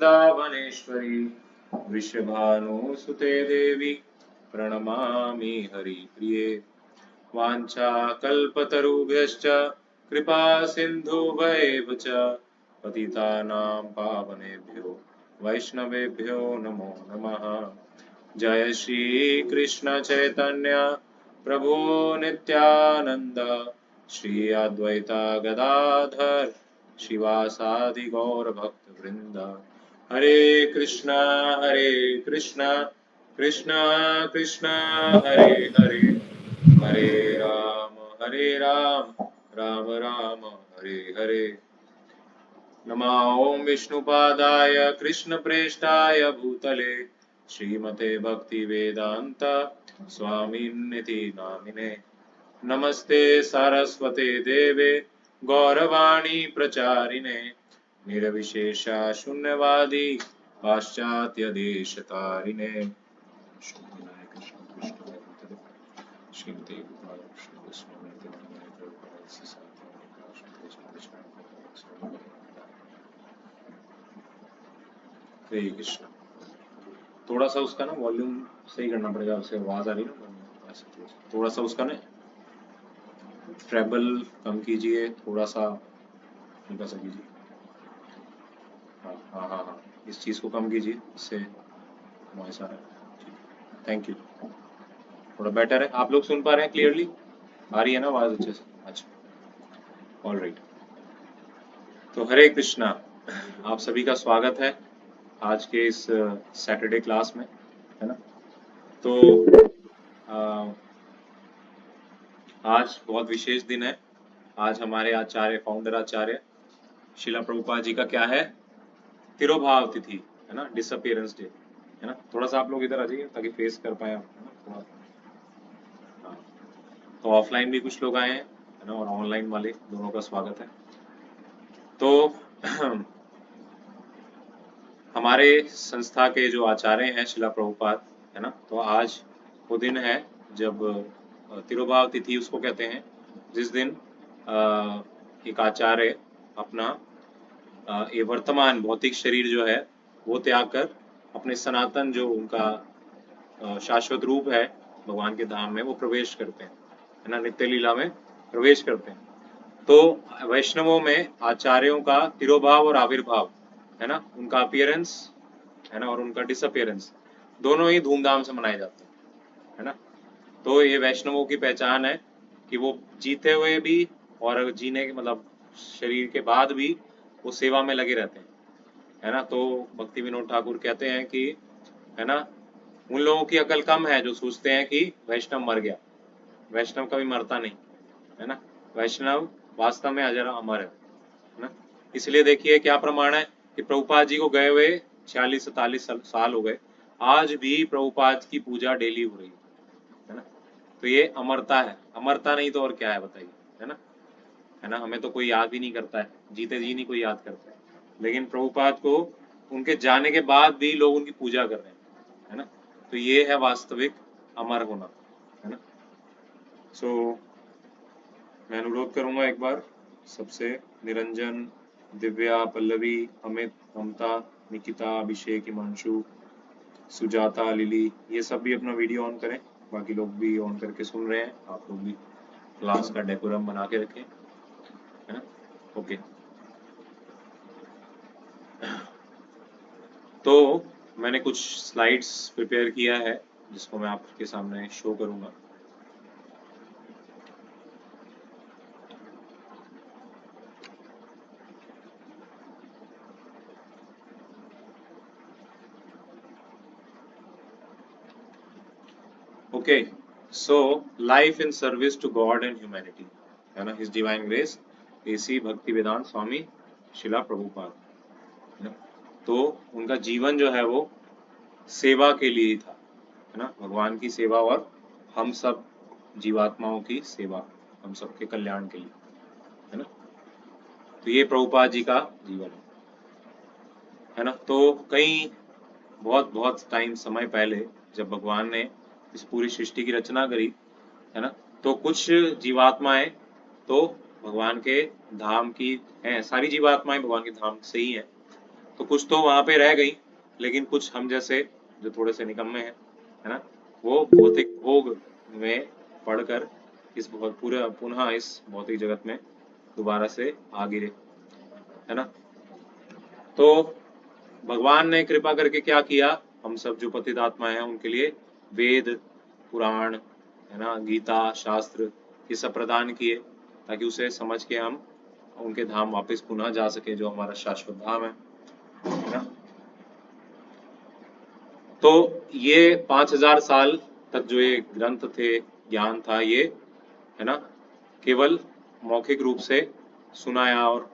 वृन्दावनेश्वरी वृषभानुसुते देवी प्रणमामि हरिप्रिये। वाञ्छाकल्पतरुभ्यश्च कृपा सिन्धुभ्येव च पतितानां पावनेभ्यो वैष्णवेभ्यो नमो नमः। जय श्री कृष्ण चैतन्य प्रभु नित्यानंद श्री अद्वैता गदाधर शिवासादि गौर भक्त वृंद। हरे कृष्णा कृष्णा कृष्णा हरे हरे, हरे राम राम राम हरे हरे। नमः ओं विष्णुपादाय कृष्णप्रेष्ठाय भूतले श्रीमते भक्ति वेदांत स्वामिन्निति नामिने। नमस्ते सारस्वते देवे गौरवाणी प्रचारिणे निर्विशेषा शून्यवादी पाश्चात्य देशतारिणे। श्रीमते हरे कृष्ण। थोड़ा सा उसका ना वॉल्यूम सही करना पड़ेगा, उससे आवाज आ रही है ना, थोड़ा सा उसका ना ट्रेबल कम कीजिए, थोड़ा सा हल्का सा कीजिए। हाँ हाँ हाँ हाँ, इस चीज को कम कीजिए, इससे वॉइस आ रहा है। Thank you. थोड़ा बेटर है, आप लोग सुन पा रहे हैं क्लियरली? आ रही है ना आवाज अच्छे से? अच्छा, ऑल राइट। तो हरे कृष्णा, आप सभी का स्वागत है आज के इस सैटरडे क्लास में, है ना। तो आज बहुत विशेष दिन है। आज हमारे आचार्य, फाउंडर आचार्य शिला प्रभुपाद जी का क्या है, तिरोभाव तिथि, है ना, डिसअपियरेंस डे, है ना। थोड़ा सा आप लोग इधर आ जाइए ताकि फेस कर पाए आप, है ना, थोड़ा। हाँ, तो ऑफलाइन भी कुछ लोग आए हैं, है ना, और ऑनलाइन वाले दोनों का स्वागत है। तो हमारे संस्था के जो आचार्य हैं शिला प्रभुपाद, है ना, तो आज वो दिन है जब तिरोभाव तिथि उसको कहते हैं, जिस दिन एक आचार्य अपना ये वर्तमान भौतिक शरीर जो है वो त्याग कर अपने सनातन जो उनका शाश्वत रूप है भगवान के धाम में वो प्रवेश करते हैं, है ना, नित्य लीला में प्रवेश करते हैं। तो वैष्णवों में आचार्यों का तिरोभाव और आविर्भाव, है ना, उनका अपीयरेंस, है ना, और उनका डिसअपियरेंस दोनों ही धूमधाम से मनाए जाते हैं, है ना। तो ये वैष्णवों की पहचान है कि वो जीते हुए भी और जीने के मतलब शरीर के बाद भी वो सेवा में लगे रहते हैं, है ना। तो भक्ति विनोद ठाकुर कहते हैं कि, है ना, उन लोगों की अकल कम है जो सोचते हैं कि वैष्णव मर गया। वैष्णव कभी मरता नहीं, है ना। वैष्णव वास्तव में अजर अमर है ना। इसलिए देखिए क्या प्रमाण है कि प्रभुपाद जी को गए हुए 46-47 साल हो गए, आज भी प्रभुपाद की पूजा डेली हो रही है ना। तो ये अमरता है, अमरता नहीं तो और क्या है बताइए, है ना। है ना, हमें तो कोई याद ही नहीं करता है, जीते जी नहीं कोई याद करता है, लेकिन प्रभुपाद को उनके जाने के बाद भी लोग उनकी पूजा कर रहे हैं, है ना। तो ये है वास्तविक अमर होना, है ना। सो मैं अनुरोध करूंगा एक बार सबसे, निरंजन, दिव्या, पल्लवी, अमित, ममता, निकिता, अभिषेक, हिमांशु, सुजाता, लिली, ये सब भी अपना वीडियो ऑन करें। बाकी लोग भी ऑन करके सुन रहे हैं, आप लोग भी क्लास का डेकोरम बना के रखें, है ना। ओके, तो मैंने कुछ स्लाइड्स प्रिपेयर किया है जिसको मैं आपके सामने शो करूंगा। Okay, so life in service to God and humanity, है ना, हिज डिवाइन ग्रेस एसी भक्ति वेदांत स्वामी शिला प्रभुपाद, है ना। तो उनका जीवन जो है वो सेवा के लिए ही था, है ना, भगवान की सेवा और हम सब जीवात्माओं की सेवा, हम सबके कल्याण के लिए, है ना। तो ये प्रभुपाद जी का जीवन है ना। तो कई बहुत बहुत टाइम समय पहले जब भगवान ने इस पूरी सृष्टि की रचना करी, है ना, तो कुछ जीवात्माएं तो भगवान के धाम की हैं, सारी जीवात्माएं भगवान के धाम से ही हैं, तो कुछ तो वहां पे रह गई, लेकिन कुछ हम जैसे जो थोड़े से निकम्मे हैं, है ना, वो भौतिक भोग में पढ़कर इस बहुत पूरा पुनः इस भौतिक जगत में दोबारा से आ गिरे, है ना। तो भगवान ने कृपा करके क्या किया, हम सब जो पतित आत्मा है उनके लिए वेद, पुराण, है ना, गीता, शास्त्र, ये सब प्रदान किए, ताकि उसे समझ के हम उनके धाम वापस पुनः जा सके, जो हमारा शाश्वत धाम है ना। तो ये 5000 साल तक जो ये ग्रंथ थे, ज्ञान था, ये, है ना, केवल मौखिक रूप से सुनाया और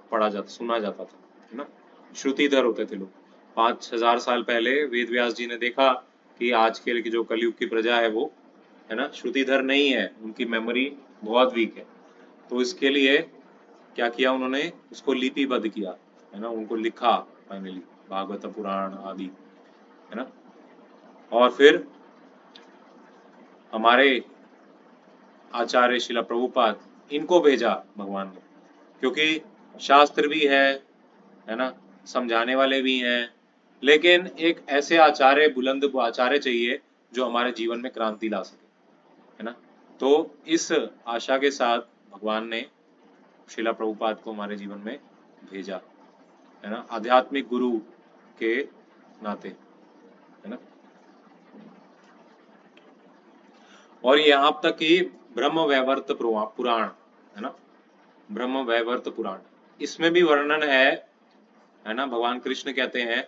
सुना जाता था, है ना, श्रुतिधर होते थे लोग। 5000 साल पहले वेद व्यास जी ने देखा कि आजकल की जो कलयुग की प्रजा है वो, है ना, श्रुतिधर नहीं है, उनकी मेमोरी बहुत वीक है। तो इसके लिए क्या किया उन्होंने, उसको लिपिबद्ध किया, है ना, उनको लिखा फाइनली, भागवत पुराण आदि, है ना। और फिर हमारे आचार्य शिला प्रभुपाद, इनको भेजा भगवान ने, क्योंकि शास्त्र भी है ना, समझाने वाले भी हैं, लेकिन एक ऐसे आचार्य, बुलंद आचार्य चाहिए जो हमारे जीवन में क्रांति ला सके, है ना। तो इस आशा के साथ भगवान ने शिला प्रभुपाद को हमारे जीवन में भेजा, है ना, आध्यात्मिक गुरु के नाते, है ना। और यहाँ तक कि ब्रह्म वैवर्त पुराण, है ना, ब्रह्म वैवर्त पुराण, इसमें भी वर्णन है ना। भगवान कृष्ण कहते हैं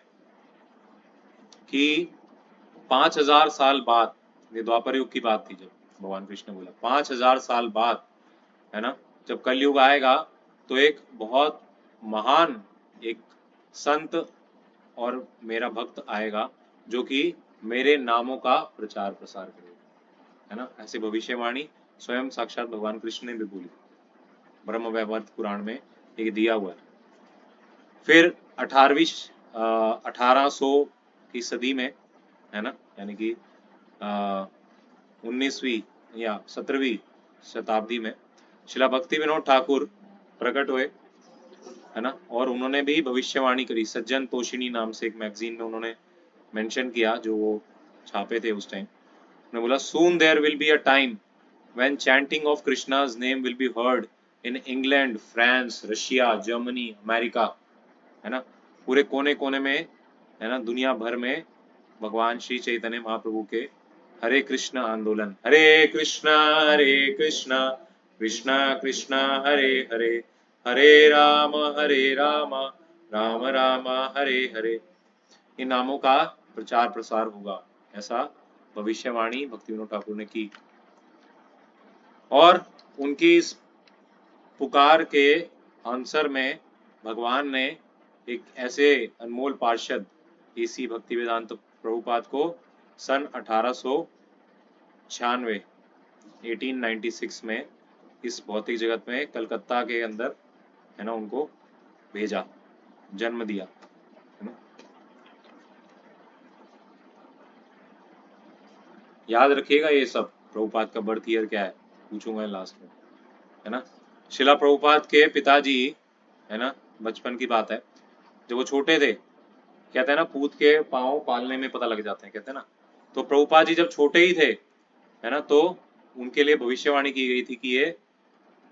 कि 5000 साल बाद, ये द्वापर युग की बात थी, जब भगवान कृष्ण ने बोला 5000 साल बाद, है ना, जब कलयुग आएगा, तो एक बहुत महान एक संत और मेरा भक्त आएगा, जो कि मेरे नामों का प्रचार प्रसार करेगा, है ना। ऐसी भविष्यवाणी स्वयं साक्षात भगवान कृष्ण ने भी बोली, ब्रह्म वैवर्त पुराण में ये दिया हुआ है। फिर 1800 की सदी में, है ना, यानी कि 19वीं या 17वीं शताब्दी में शिला भक्ति विनोद ठाकुर प्रकट हुए, है ना, और उन्होंने भी भविष्यवाणी करी। सज्जन तोषिणी नाम से एक मैगजीन में उन्होंने मेंशन किया, जो वो छापे थे उस टाइम। उन्होंने बोला, soon there will be a time when chanting of Krishna's name will be heard in England, France, Russia, Germany, America, है ना, पूरे कोने कोने में, है ना, दुनिया भर में भगवान श्री चैतन्य महाप्रभु के हरे कृष्ण आंदोलन, हरे कृष्णा कृष्णा कृष्णा हरे हरे, हरे राम राम राम हरे हरे, इन नामों का प्रचार प्रसार होगा, ऐसा भविष्यवाणी भक्ति विनोद ठाकुर ने की। और उनकी इस पुकार के आंसर में भगवान ने एक ऐसे अनमोल पार्षद एसी भक्ति वेदांत प्रभुपाद को सन 1896 में इस भौतिक जगत में कलकत्ता के अंदर, है ना, उनको भेजा, जन्म दिया, है ना। याद रखिएगा ये सब, प्रभुपाद का बर्थ ईयर क्या है पूछूंगा लास्ट में, है ना। शिला प्रभुपाद के पिताजी, है ना, बचपन की बात है, जब वो छोटे थे, कहते हैं ना, पूत के पांव पालने में पता लग जाते हैं, कहते हैं ना। तो प्रभुपाद जी जब छोटे ही थे, है ना, तो उनके लिए भविष्यवाणी की गई थी कि ये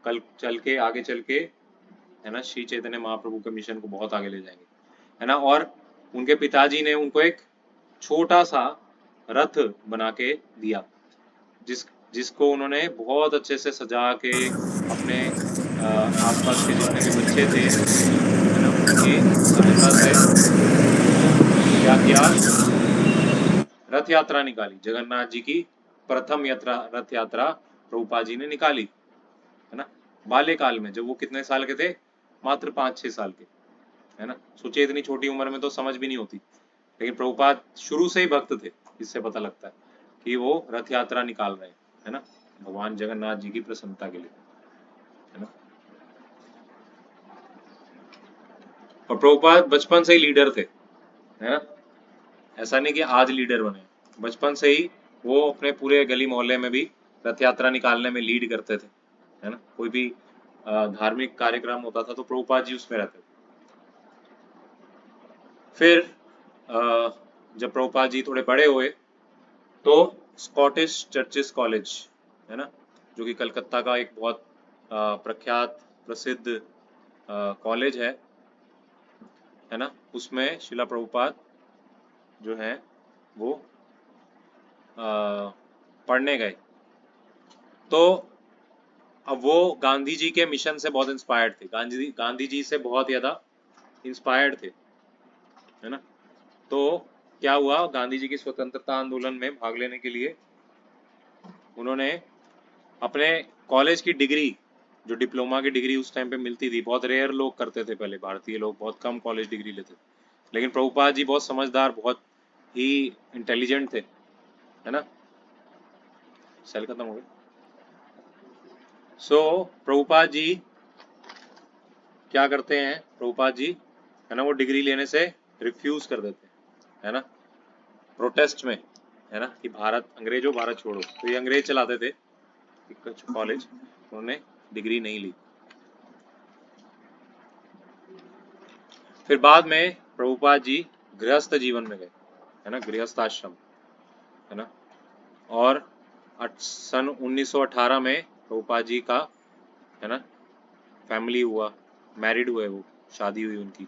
कल चल के, आगे चल के, है ना, श्री चैतन्य महाप्रभु के मिशन को बहुत आगे ले जाएंगे, है ना। और उनके पिताजी ने उनको एक छोटा सा रथ बना के दिया, जिसको उन्होंने बहुत अच्छे से सजा के अपने आसपास के जितने भी बच्चे थे, है ना, उनकी सहायता से क्या किया, रथ यात्रा निकाली, जगन्नाथ जी की प्रथम रथ यात्रा प्रभुपाद जी ने निकाली, है ना, बाल्यकाल में, जब वो कितने साल के थे, मात्र 5-6 साल के, है ना। सोचिए इतनी छोटी उम्र में तो समझ भी नहीं होती, लेकिन प्रभुपाद शुरू से ही भक्त थे, इससे पता लगता है कि वो रथ यात्रा निकाल रहे हैं, है ना, भगवान जगन्नाथ जी की प्रसन्नता के लिए, है ना। और प्रभुपाद बचपन से ही लीडर थे, है ना, ऐसा नहीं कि आज लीडर बने, बचपन से ही वो अपने पूरे गली मोहल्ले में भी रथ यात्रा निकालने में लीड करते थे, है ना। कोई भी धार्मिक कार्यक्रम होता था तो प्रभुपाद जी उसमें रहते थे। फिर जब प्रभुपाद जी थोड़े बड़े हुए तो स्कॉटिश चर्चिस कॉलेज, है ना, जो कि कलकत्ता का एक बहुत प्रख्यात प्रसिद्ध कॉलेज है ना, उसमें शिला प्रभुपाद जो है वो पढ़ने गए। तो अब वो गांधी जी के मिशन से बहुत इंस्पायर्ड थे, गांधी जी से बहुत ज़्यादा इंस्पायर्ड थे, है ना। तो क्या हुआ, गांधी जी की स्वतंत्रता आंदोलन में भाग लेने के लिए उन्होंने अपने कॉलेज की डिग्री, जो डिप्लोमा की डिग्री उस टाइम पे मिलती थी, बहुत रेयर लोग करते थे पहले, भारतीय लोग बहुत कम कॉलेज डिग्री लेते थे, लेकिन प्रभुपाद जी बहुत समझदार, बहुत ही इंटेलिजेंट थे, है ना। सेल खत्म हो गया। सो प्रभुपाद जी क्या करते हैं, प्रभुपाद जी, है ना, वो डिग्री लेने से रिफ्यूज कर देते हैं, है ना, प्रोटेस्ट में, है ना, कि भारत अंग्रेजों भारत छोड़ो। तो ये अंग्रेज चलाते थे कॉलेज, उन्होंने डिग्री नहीं ली। फिर बाद में प्रभुपाद जी गृहस्थ जीवन में गए, है ना, गृहस्थ आश्रम, है ना। और सन 1918 में प्रभुपाद जी का, है ना, फैमिली हुआ, मैरिड हुए वो, शादी हुई उनकी।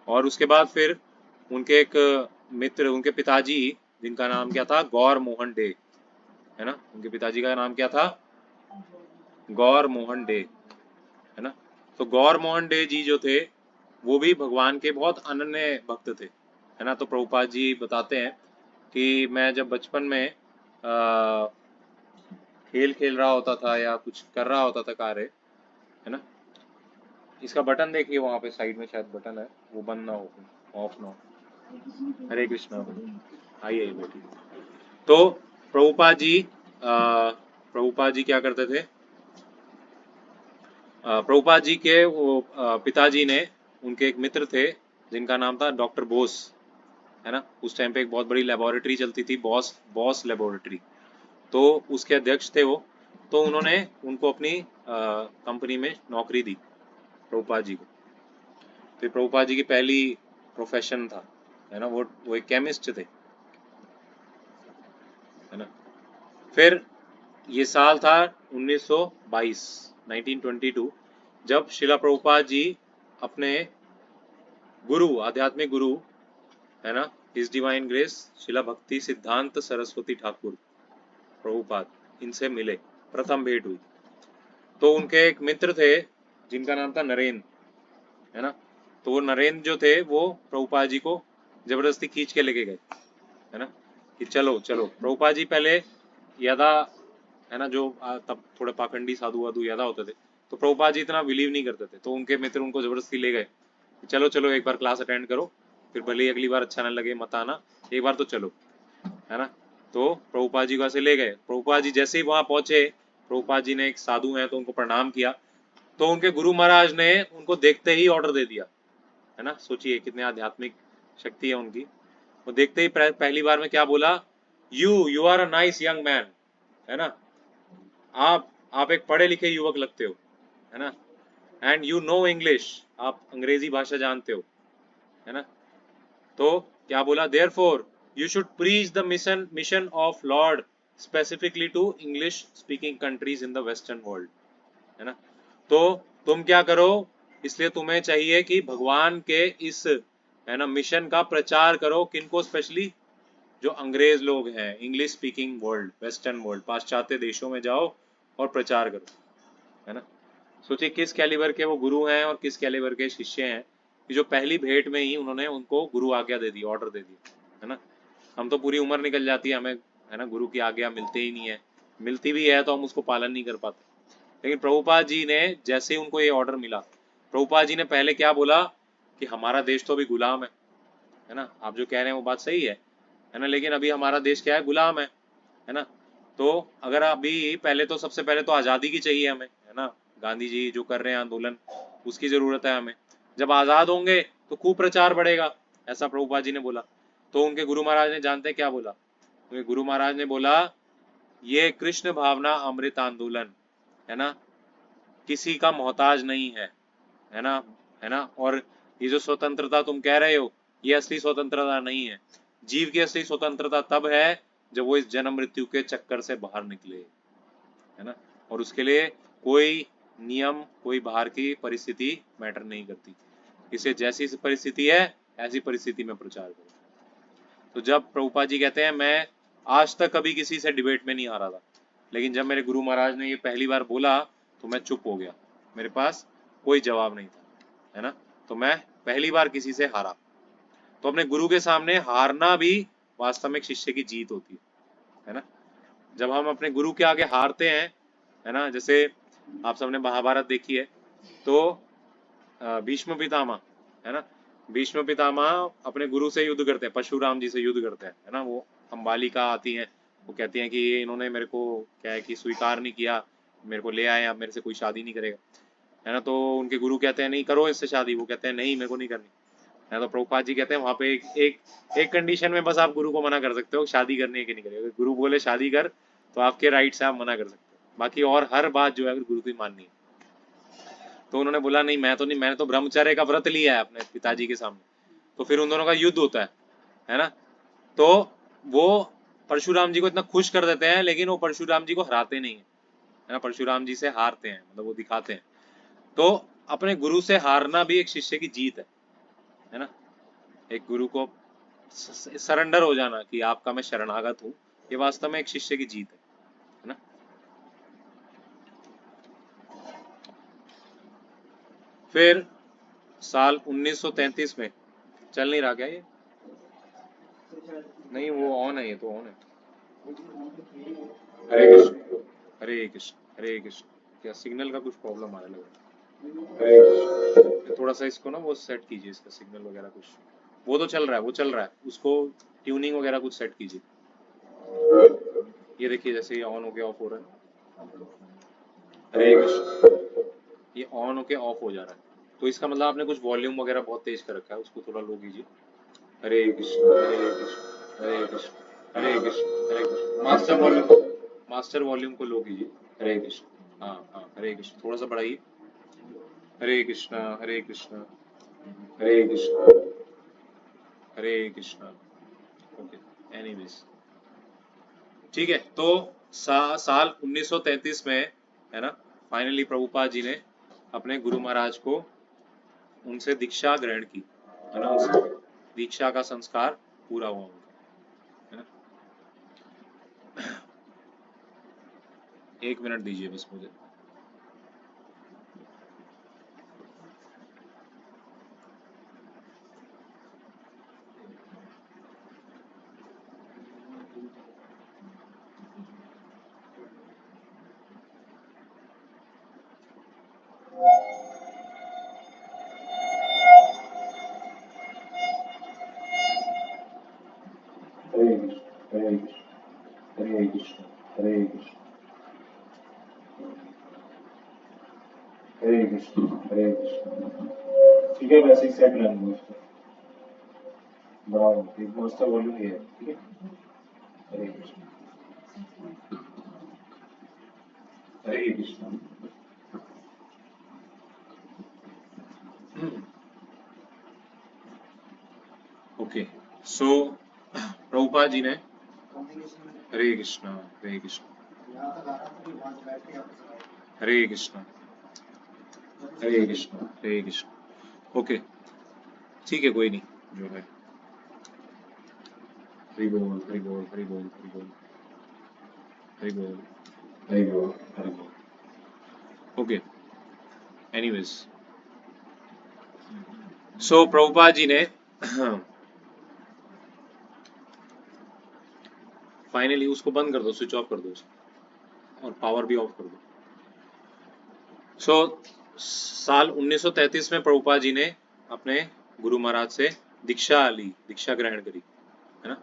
और उसके बाद फिर उनके एक मित्र, उनके पिताजी, जिनका नाम क्या था, गौर मोहन डे, है ना, उनके पिताजी का नाम क्या था, गौर मोहन डे, है ना। तो गौर मोहन डे जी जो थे वो भी भगवान के बहुत अनन्य भक्त थे, है ना। तो प्रभुपाद जी बताते हैं कि मैं जब बचपन में खेल खेल रहा होता था या कुछ कर रहा होता था कार्य, है ना, इसका बटन देखिए वहाँ पे साइड में शायद बटन है, वो बंद ना हो, ऑफ ना हो। हरे कृष्णा, आइए बेटी। तो प्रभुपाद जी क्या करते थे, प्रभुपाद जी के वो पिताजी ने, उनके एक मित्र थे जिनका नाम था डॉक्टर बोस, है ना। उस टाइम पे एक बहुत बड़ी लेबोरेटरी चलती थी, बॉस बॉस लेबोरेटरी, तो उसके अध्यक्ष थे वो। तो उन्होंने उनको अपनी कंपनी में नौकरी दी प्रभुपाद जी को। फिर प्रभुपाद जी की पहली प्रोफेशन था, है ना, वो एक केमिस्ट थे, है ना। फिर ये साल था 1922, 1922, जब शिला प्रभुपाद जी अपने गुरु, आध्यात्मिक गुरु, है ना, हिज डिवाइन ग्रेस शिला भक्ति सिद्धांत सरस्वती ठाकुर प्रभुपाद, इनसे मिले, प्रथम भेंट हुई। तो उनके एक मित्र थे जिनका नाम था नरेंद्र, है ना। तो वो नरेंद्र जो थे वो प्रभुपाद जी को जबरदस्ती खींच के लेके गए, है ना, कि चलो चलो। प्रभुपाद जी पहले यादा, है ना, जो तब थोड़े पाखंडी साधु वाधु यादा होते थे, तो प्रभुपाद जी इतना बिलीव नहीं करते थे, तो उनके मित्र उनको जबरदस्ती ले गए, चलो चलो एक बार क्लास अटेंड करो, फिर भले ही अगली बार अच्छा ना लगे मत आना, एक बार तो चलो, है ना। तो प्रभुपाद जी को ऐसे ले गए। प्रभुपाद जी जैसे ही वहां पहुंचे, प्रभुपाद जी ने, एक साधु हैं तो उनको प्रणाम किया, तो उनके गुरु महाराज ने उनको देखते ही ऑर्डर दे दिया, है ना। सोचिए कितने आध्यात्मिक शक्ति है उनकी। वो देखते ही पहली बार में क्या बोला, you are a nice young man, है ना, आप एक पढ़े लिखे युवक लगते हो, है ना, एंड यू नो इंग्लिश, आप अंग्रेजी भाषा जानते हो, है ना। तो क्या बोला, therefore you should preach the mission of Lord specifically to English speaking countries in the western world, है ना। तो तुम क्या करो, इसलिए तुम्हें चाहिए कि भगवान के इस, है ना, मिशन का प्रचार करो, किनको, स्पेशली जो अंग्रेज लोग हैं, English speaking world, western world, पाश्चात्य देशों में जाओ और प्रचार करो, है ना। सोचिए किस कैलिबर के वो गुरु हैं और किस कैलिबर के शिष्य हैं कि जो पहली भेंट में ही उन्होंने उनको गुरु आज्ञा दे दी, ऑर्डर दे दिया, है ना। हम तो पूरी उम्र निकल जाती है हमें, है ना, गुरु की आज्ञा मिलते ही नहीं है, मिलती भी है तो हम उसको पालन नहीं कर पाते। लेकिन प्रभुपाद जी ने जैसे ही उनको ये ऑर्डर मिला, प्रभुपाद जी ने पहले क्या बोला कि हमारा देश तो अभी गुलाम है ना, आप जो कह रहे हैं वो बात सही है ना, लेकिन अभी हमारा देश क्या है, गुलाम है ना। तो अगर अभी पहले तो, सबसे पहले तो आज़ादी की चाहिए हमें, है ना, गांधी जी जो कर रहे हैं आंदोलन, उसकी ज़रूरत है हमें। जब आज़ाद होंगे तो खूब प्रचार बढ़ेगा, ऐसा प्रभुपाद जी ने बोला। तो उनके गुरु महाराज ने, जानते हैं क्या बोला, उनके गुरु महाराज ने बोला, ये कृष्ण भावना अमृत आंदोलन, है ना, किसी का मोहताज नहीं है ना, है ना। और ये जो स्वतंत्रता तुम कह रहे हो, ये असली स्वतंत्रता नहीं है। जीव की असली स्वतंत्रता तब है जब वो इस जन्म मृत्यु के चक्कर से बाहर निकले, है ना। और उसके लिए कोई नियम, कोई बाहर की परिस्थिति मैटर नहीं करती। इसे जैसी परिस्थिति है ऐसी परिस्थिति में प्रचार करो। तो जब प्रभुपाद जी कहते हैं मैं आज तक कभी किसी से डिबेट में नहीं हारा था, लेकिन जब मेरे गुरु महाराज ने ये पहली बार बोला तो मैं चुप हो गया, मेरे पास कोई जवाब नहीं था, है ना। तो मैं पहली बार किसी से हारा। तो अपने गुरु के सामने हारना भी वास्तव में एक शिष्य की जीत होती है ना। जब हम अपने गुरु के आगे हारते हैं, है ना, जैसे आप सबने महाभारत देखी है, तो भीष्म पितामह, है ना, भीष्म पितामह अपने गुरु से युद्ध करते हैं, परशुराम जी से युद्ध करते हैं, है ना। वो अंबालिका आती हैं, वो कहती हैं कि ये इन्होंने मेरे को क्या है कि स्वीकार नहीं किया, मेरे को ले आए, अब मेरे से कोई शादी नहीं करेगा, है ना। तो उनके गुरु कहते हैं नहीं करो इससे शादी, वो कहते हैं नहीं मेरे को नहीं करनी, है। तो प्रभुपाद जी कहते हैं वहां पे एक कंडीशन में बस आप गुरु को मना कर सकते हो, शादी करने की नहीं करेगा। अगर गुरु बोले शादी कर तो आपके राइट से आप मना कर सकते हो, बाकी और हर बात जो है अगर गुरु की माननी है। तो उन्होंने बोला नहीं मैं तो नहीं, मैंने तो ब्रह्मचर्य का व्रत लिया है अपने पिताजी के सामने। तो फिर उन दोनों का युद्ध होता है ना। तो वो परशुराम जी को इतना खुश कर देते हैं, लेकिन वो परशुराम जी को हराते नहीं है ना, परशुराम जी से हारते हैं, मतलब वो दिखाते हैं। तो अपने गुरु से हारना भी एक शिष्य की जीत है ना। एक गुरु को सरेंडर हो जाना कि आपका मैं शरणागत हूँ, ये वास्तव में एक शिष्य की जीत है ना। फिर साल 1933 में चल नहीं रहा क्या ये? नहीं वो ऑन है, ये तो ऑन है। हरे कृष्ण हरे कृष्ण हरे कृष्ण। क्या सिग्नल का कुछ प्रॉब्लम आ रहा है? हरे कृष्ण। थोड़ा सा इसको ना वो सेट कीजिए, इसका सिग्नल वगैरह कुछ, वो तो चल रहा है, वो चल रहा है, उसको ट्यूनिंग वगैरह कुछ सेट कीजिए। ये देखिए जैसे ये ऑन होके ऑफ हो रहा है। हरे कृष्ण। ये ऑन होके ऑफ हो जा रहा है, तो इसका मतलब आपने कुछ वॉल्यूम वगैरह बहुत तेज कर रखा है, उसको थोड़ा लो कीजिए। हरे कृष्ण हरे कृष्ण हरे कृष्ण हरे कृष्ण हरे कृष्ण। मास्टर वॉल्यूम को लो कीजिए। हरे कृष्ण, हाँ हाँ हरे कृष्ण, थोड़ा सा बढ़ाइए। हरे कृष्णा हरे कृष्णा हरे कृष्णा हरे कृष्णा। ओके, एनीवेज ठीक है। तो साल 1933 में, है ना, फाइनली प्रभुपाद जी ने अपने गुरु महाराज को उनसे दीक्षा ग्रहण की, है ना, उस दीक्षा का संस्कार पूरा हुआ उनका, है ना। एक मिनट दीजिए बस मुझे। हरे कृष्ण हरे कृष्ण हरे कृष्ण हरे कृष्ण हरे कृष्ण हरे कृष्ण। ठीक है, वैसे ही सेट रहने दो इसको, बढ़ाओ एक मास्टर वॉल्यूम ये है, ठीक है। हरे कृष्ण हरे कृष्ण। ओके, सो प्रभुपाद जी ने हरे कृष्ण हरे कृष्ण हरे कृष्ण हरे कृष्ण हरे कृष्ण। ओके ठीक है, कोई नहीं, जो है हरि बोल हरि बोल हरि बोल हरि बोल हरि बोल हरि बोल हरि बोल। Okay, anyways so Prabhupada ji ने फाइनली उसको बंद कर दो, स्विच ऑफ कर दो उसको, और पावर भी ऑफ कर दो। सो साल 1933 में प्रभुपाद जी ने अपने गुरु महाराज से दीक्षा ली, दीक्षा ग्रहण करी, है ना।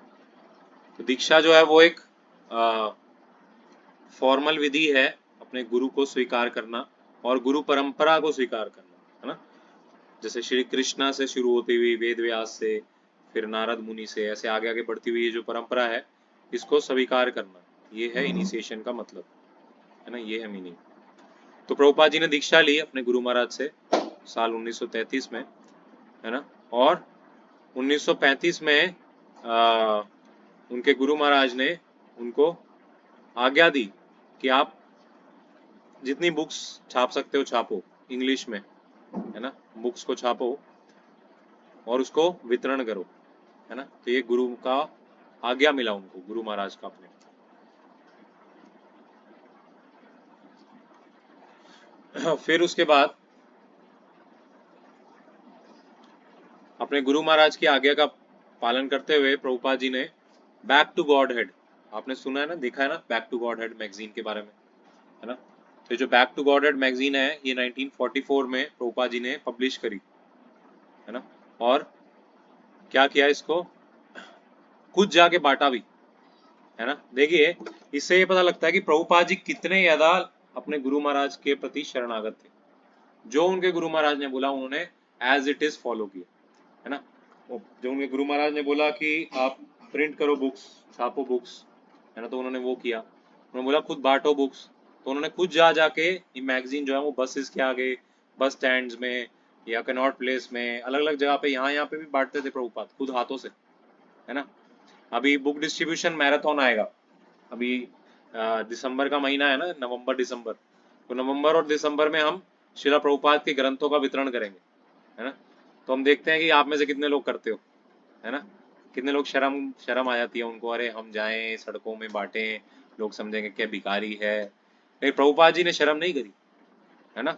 तो दीक्षा जो है वो एक फॉर्मल विधि है अपने गुरु को स्वीकार करना और गुरु परंपरा को स्वीकार करना, है ना। जैसे श्री कृष्णा से शुरू होती हुई वेद व्यास से, फिर नारद मुनि से, ऐसे आगे आगे बढ़ती हुई ये जो परंपरा है, इसको स्वीकार करना, ये है इनिशिएशन का मतलब, है ना, ये है मीनिंग। तो प्रभुपाद जी ने दीक्षा ली अपने गुरु महाराज से साल 1933 में, है ना। और 1935 में उनके गुरु महाराज ने उनको आज्ञा दी कि आप जितनी बुक्स छाप सकते हो छापो, इंग्लिश में, है ना, बुक्स को छापो और उसको वितरण करो, है ना। तो ये गुरु का आज्ञा मिला उनको, गुरु महाराज का अपने। फिर उसके बाद अपने गुरु महाराज की आज्ञा का पालन करते हुए प्रभुपाद जी ने बैक टू गॉड हेड, आपने सुना है ना, देखा है ना, back to Godhead magazine के बारे में, है ना। तो जो back to Godhead magazine है ये 1944 में प्रभुपाद जी ने पब्लिश करी, है ना। और क्या किया, इसको खुद जाके बांटा भी, है ना। देखिए, इससे ये पता लगता है कि प्रभुपाद जी कितने ज्यादा अपने गुरु महाराज के प्रति शरणागत थे। जो उनके गुरु महाराज ने बोला उन्होंने एज इट इज फॉलो किया, है ना। जो उनके गुरु महाराज ने बोला कि आप प्रिंट करो बुक्स, छापो बुक्स, है ना, तो उन्होंने वो किया। उन्होंने बोला खुद बांटो बुक्स, तो उन्होंने खुद जा जाके ये मैगजीन जो है वो बसेस के आगे, बस स्टैंड में या कनॉट प्लेस में, अलग अलग जगह पे, यहाँ पे भी बांटते थे प्रभुपाद खुद हाथों से, है ना। अभी बुक डिस्ट्रीब्यूशन मैराथन आएगा, अभी दिसंबर का महीना है ना, नवंबर दिसंबर, तो नवंबर और दिसंबर में हम शिला प्रभुपाद के ग्रंथों का वितरण करेंगे, है ना। तो हम देखते हैं कि आप में से कितने लोग करते हो, है ना। कितने लोग शर्म शर्म आ जाती है उनको, अरे हम जाएं सड़कों में बांटें, लोग समझेंगे क्या भिखारी है। लेकिन प्रभुपाद जी ने शर्म नहीं करी, है ना।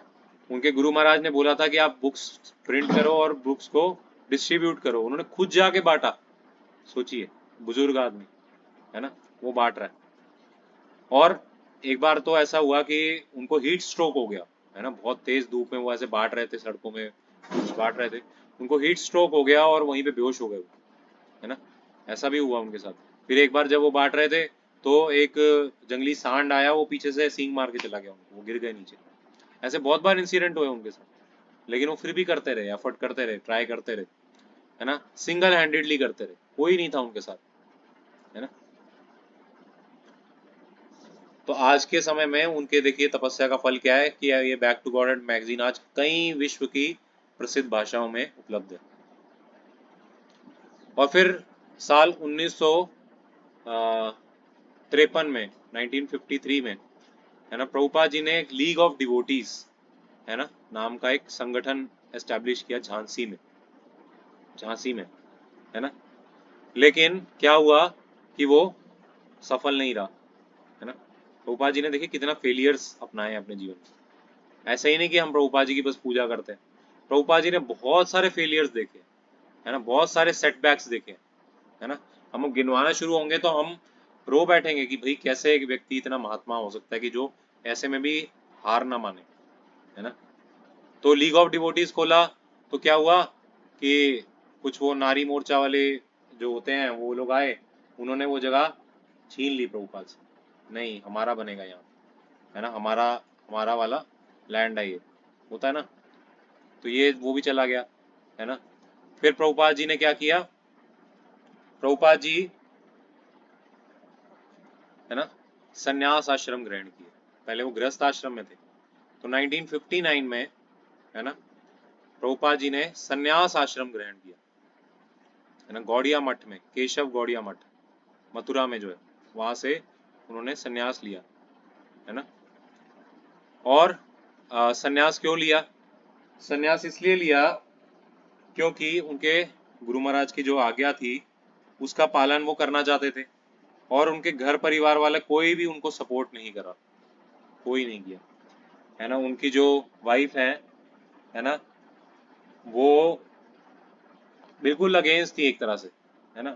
उनके गुरु महाराज ने बोला था कि आप बुक्स प्रिंट करो और बुक्स को डिस्ट्रीब्यूट करो, उन्होंने खुद जाके बांटा। सोचिए, बुजुर्ग आदमी, है ना, वो बांट रहा है। और एक बार तो ऐसा हुआ कि उनको हीट स्ट्रोक हो गया, है ना, बहुत तेज धूप में वो ऐसे बांट रहे थे, सड़कों में कुछ बांट रहे थे, उनको हीट स्ट्रोक हो गया और वहीं पे बेहोश हो गए, है ना। ऐसा भी हुआ उनके साथ। फिर एक बार जब वो बांट रहे थे तो एक जंगली सांड आया, वो पीछे से सींग मार के चला गया उनको, वो गिर गए नीचे। ऐसे बहुत बार इंसिडेंट हुए उनके साथ, लेकिन वो फिर भी करते रहे, एफर्ट करते रहे, ट्राई करते रहे, है ना, सिंगल हैंडेडली करते रहे, कोई नहीं था उनके साथ, है ना। तो आज के समय में उनके देखिए तपस्या का फल क्या है कि ये बैक टू गॉड मैगजीन आज कई विश्व की प्रसिद्ध भाषाओं में उपलब्ध है। और फिर साल 1953 में, 1953 में, है ना, प्रभुपाद जी ने एक लीग ऑफ डिवोटीज, है ना, नाम का एक संगठन एस्टैब्लिश किया झांसी में, झांसी में, है ना। लेकिन क्या हुआ कि वो सफल नहीं रहा, है ना। प्रभुपाद जी ने देखिए कितना फेलियर्स अपनाए अपने जीवन में। ऐसा ही नहीं कि हम प्रभुपाद जी की बस पूजा करते हैं, प्रभुपाद जी ने बहुत सारे फेलियर्स देखे, है ना, बहुत सारे सेटबैक्स देखे, है ना। हम गिनवाना शुरू होंगे तो हम रो बैठेंगे कि भाई कैसे एक व्यक्ति इतना महात्मा हो सकता है कि जो ऐसे में भी हार ना माने, है ना। तो लीग ऑफ डिवोटीज खोला तो क्या हुआ कि कुछ वो नारी मोर्चा वाले जो होते हैं वो लोग आए, उन्होंने वो जगह छीन ली प्रभुपाद से, नहीं हमारा बनेगा यहाँ, है ना, हमारा हमारा वाला लैंड है ये, होता है ना। तो ये वो भी चला गया, है ना। फिर प्रभुपाद जी ने क्या किया, प्रभुपाद जी, है ना, संन्यास आश्रम ग्रहण किए। पहले वो गृहस्थ आश्रम में थे, तो 1959 में, है ना, प्रभुपाद जी ने संन्यास आश्रम ग्रहण किया, है ना, गौड़िया मठ में, केशव गौड़िया मठ, मथुरा में जो है, वहां से उन्होंने संन्यास लिया, है ना। और संन्यास क्यों लिया, संन्यास इसलिए लिया क्योंकि उनके गुरु महाराज की जो आज्ञा थी उसका पालन वो करना चाहते थे, और उनके घर परिवार वाले कोई भी उनको सपोर्ट नहीं करा, कोई नहीं किया, है ना। उनकी जो वाइफ है ना, वो बिल्कुल अगेंस्ट थी एक तरह से, है ना।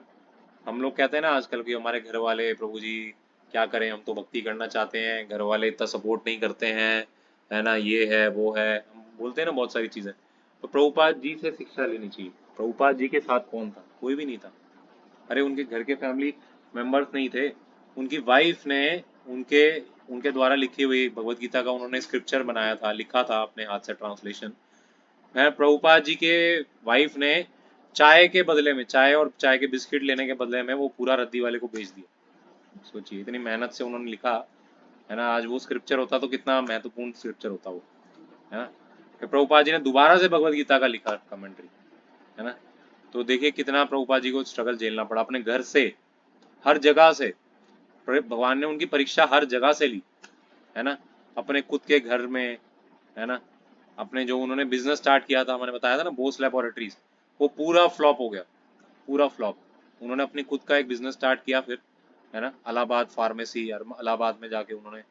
हम लोग कहते हैं ना आजकल कि हमारे घर वाले, प्रभु जी क्या करें, हम तो भक्ति करना चाहते हैं, घर वाले इतना सपोर्ट नहीं करते हैं, है ना, ये है वो है, हम बोलते हैं ना बहुत सारी चीजें। तो प्रभुपाद जी से शिक्षा लेनी चाहिए। प्रभुपाद जी के साथ कौन था, कोई भी नहीं था। अरे उनके घर के फैमिली मेंबर्स नहीं थे, उनकी वाइफ ने उनके उनके द्वारा लिखी हुई भगवत गीता का उन्होंने स्क्रिप्चर बनाया था, लिखा था अपने हाथ से ट्रांसलेशन है। प्रभुपाद जी के वाइफ ने चाय के बदले में, चाय और चाय के बिस्किट लेने के बदले में वो पूरा रद्दी वाले को भेज दिया। सोचिए इतनी मेहनत से उन्होंने लिखा, है ना। आज वो स्क्रिप्चर होता तो कितना महत्वपूर्ण स्क्रिप्चर होता वो, है ना। फिर प्रभुपाद जी ने दोबारा से भगवत गीता का लिखा कमेंट्री, है ना। तो देखिए कितना प्रभुपाद जी को स्ट्रगल झेलना पड़ा अपने घर से, हर जगह से। भगवान ने उनकी परीक्षा हर जगह से ली, है ना। अपने खुद के घर में, है ना। अपने जो उन्होंने बिजनेस स्टार्ट किया था, मैंने बताया था ना, बोस लेबोरेटरीज, वो पूरा फ्लॉप हो गया, पूरा फ्लॉप। उन्होंने अपनी खुद का एक बिजनेस स्टार्ट किया फिर, है ना, इलाहाबाद फार्मेसी, इलाहाबाद में जाके उन्होंने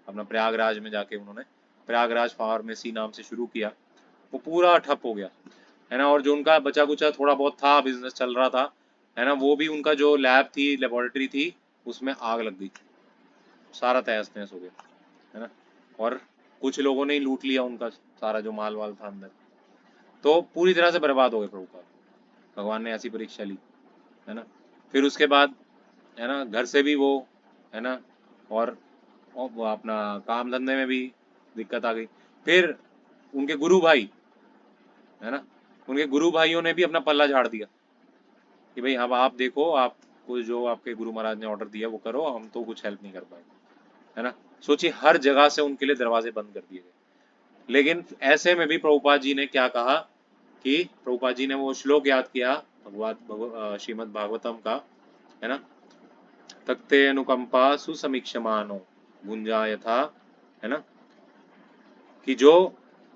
अपना प्रयागराज में जाके उन्होंने प्रयागराज फार्मेसी नाम से शुरू किया, वो पूरा ठप हो गया, है ना। और जो उनका बचा कुचा थोड़ा बहुत था बिजनेस चल रहा था, है ना, वो भी उनका जो लैब थी, लेबोरेटरी थी, उसमें आग लग गई, सारा तहस नहस हो गया, है ना। और कुछ लोगों ने ही लूट लिया उनका सारा जो माल वाल था अंदर, तो पूरी तरह से बर्बाद हो गए प्रभुपाद। भगवान ने ऐसी परीक्षा ली, है ना। फिर उसके बाद, है ना, घर से भी वो, है ना, और वो अपना काम धंधे में भी दिक्कत आ गई। फिर उनके गुरु भाई, है ना, उनके गुरु भाइयों ने भी अपना पल्ला झाड़ दिया कि भाई अब आप देखो, आपको जो आपके गुरु महाराज ने ऑर्डर दिया वो करो, हम तो कुछ हेल्प नहीं कर पाए, है ना। सोचिए हर जगह से उनके लिए दरवाजे बंद कर दिए गए। लेकिन ऐसे में भी प्रभुपाद जी ने क्या कहा कि प्रभुपाद जी ने वो श्लोक याद किया श्रीमद् भागवतम का, है ना, तक्ते अनुकंपा सुसमीक्षमानो गुंजा यथा, है ना, कि जो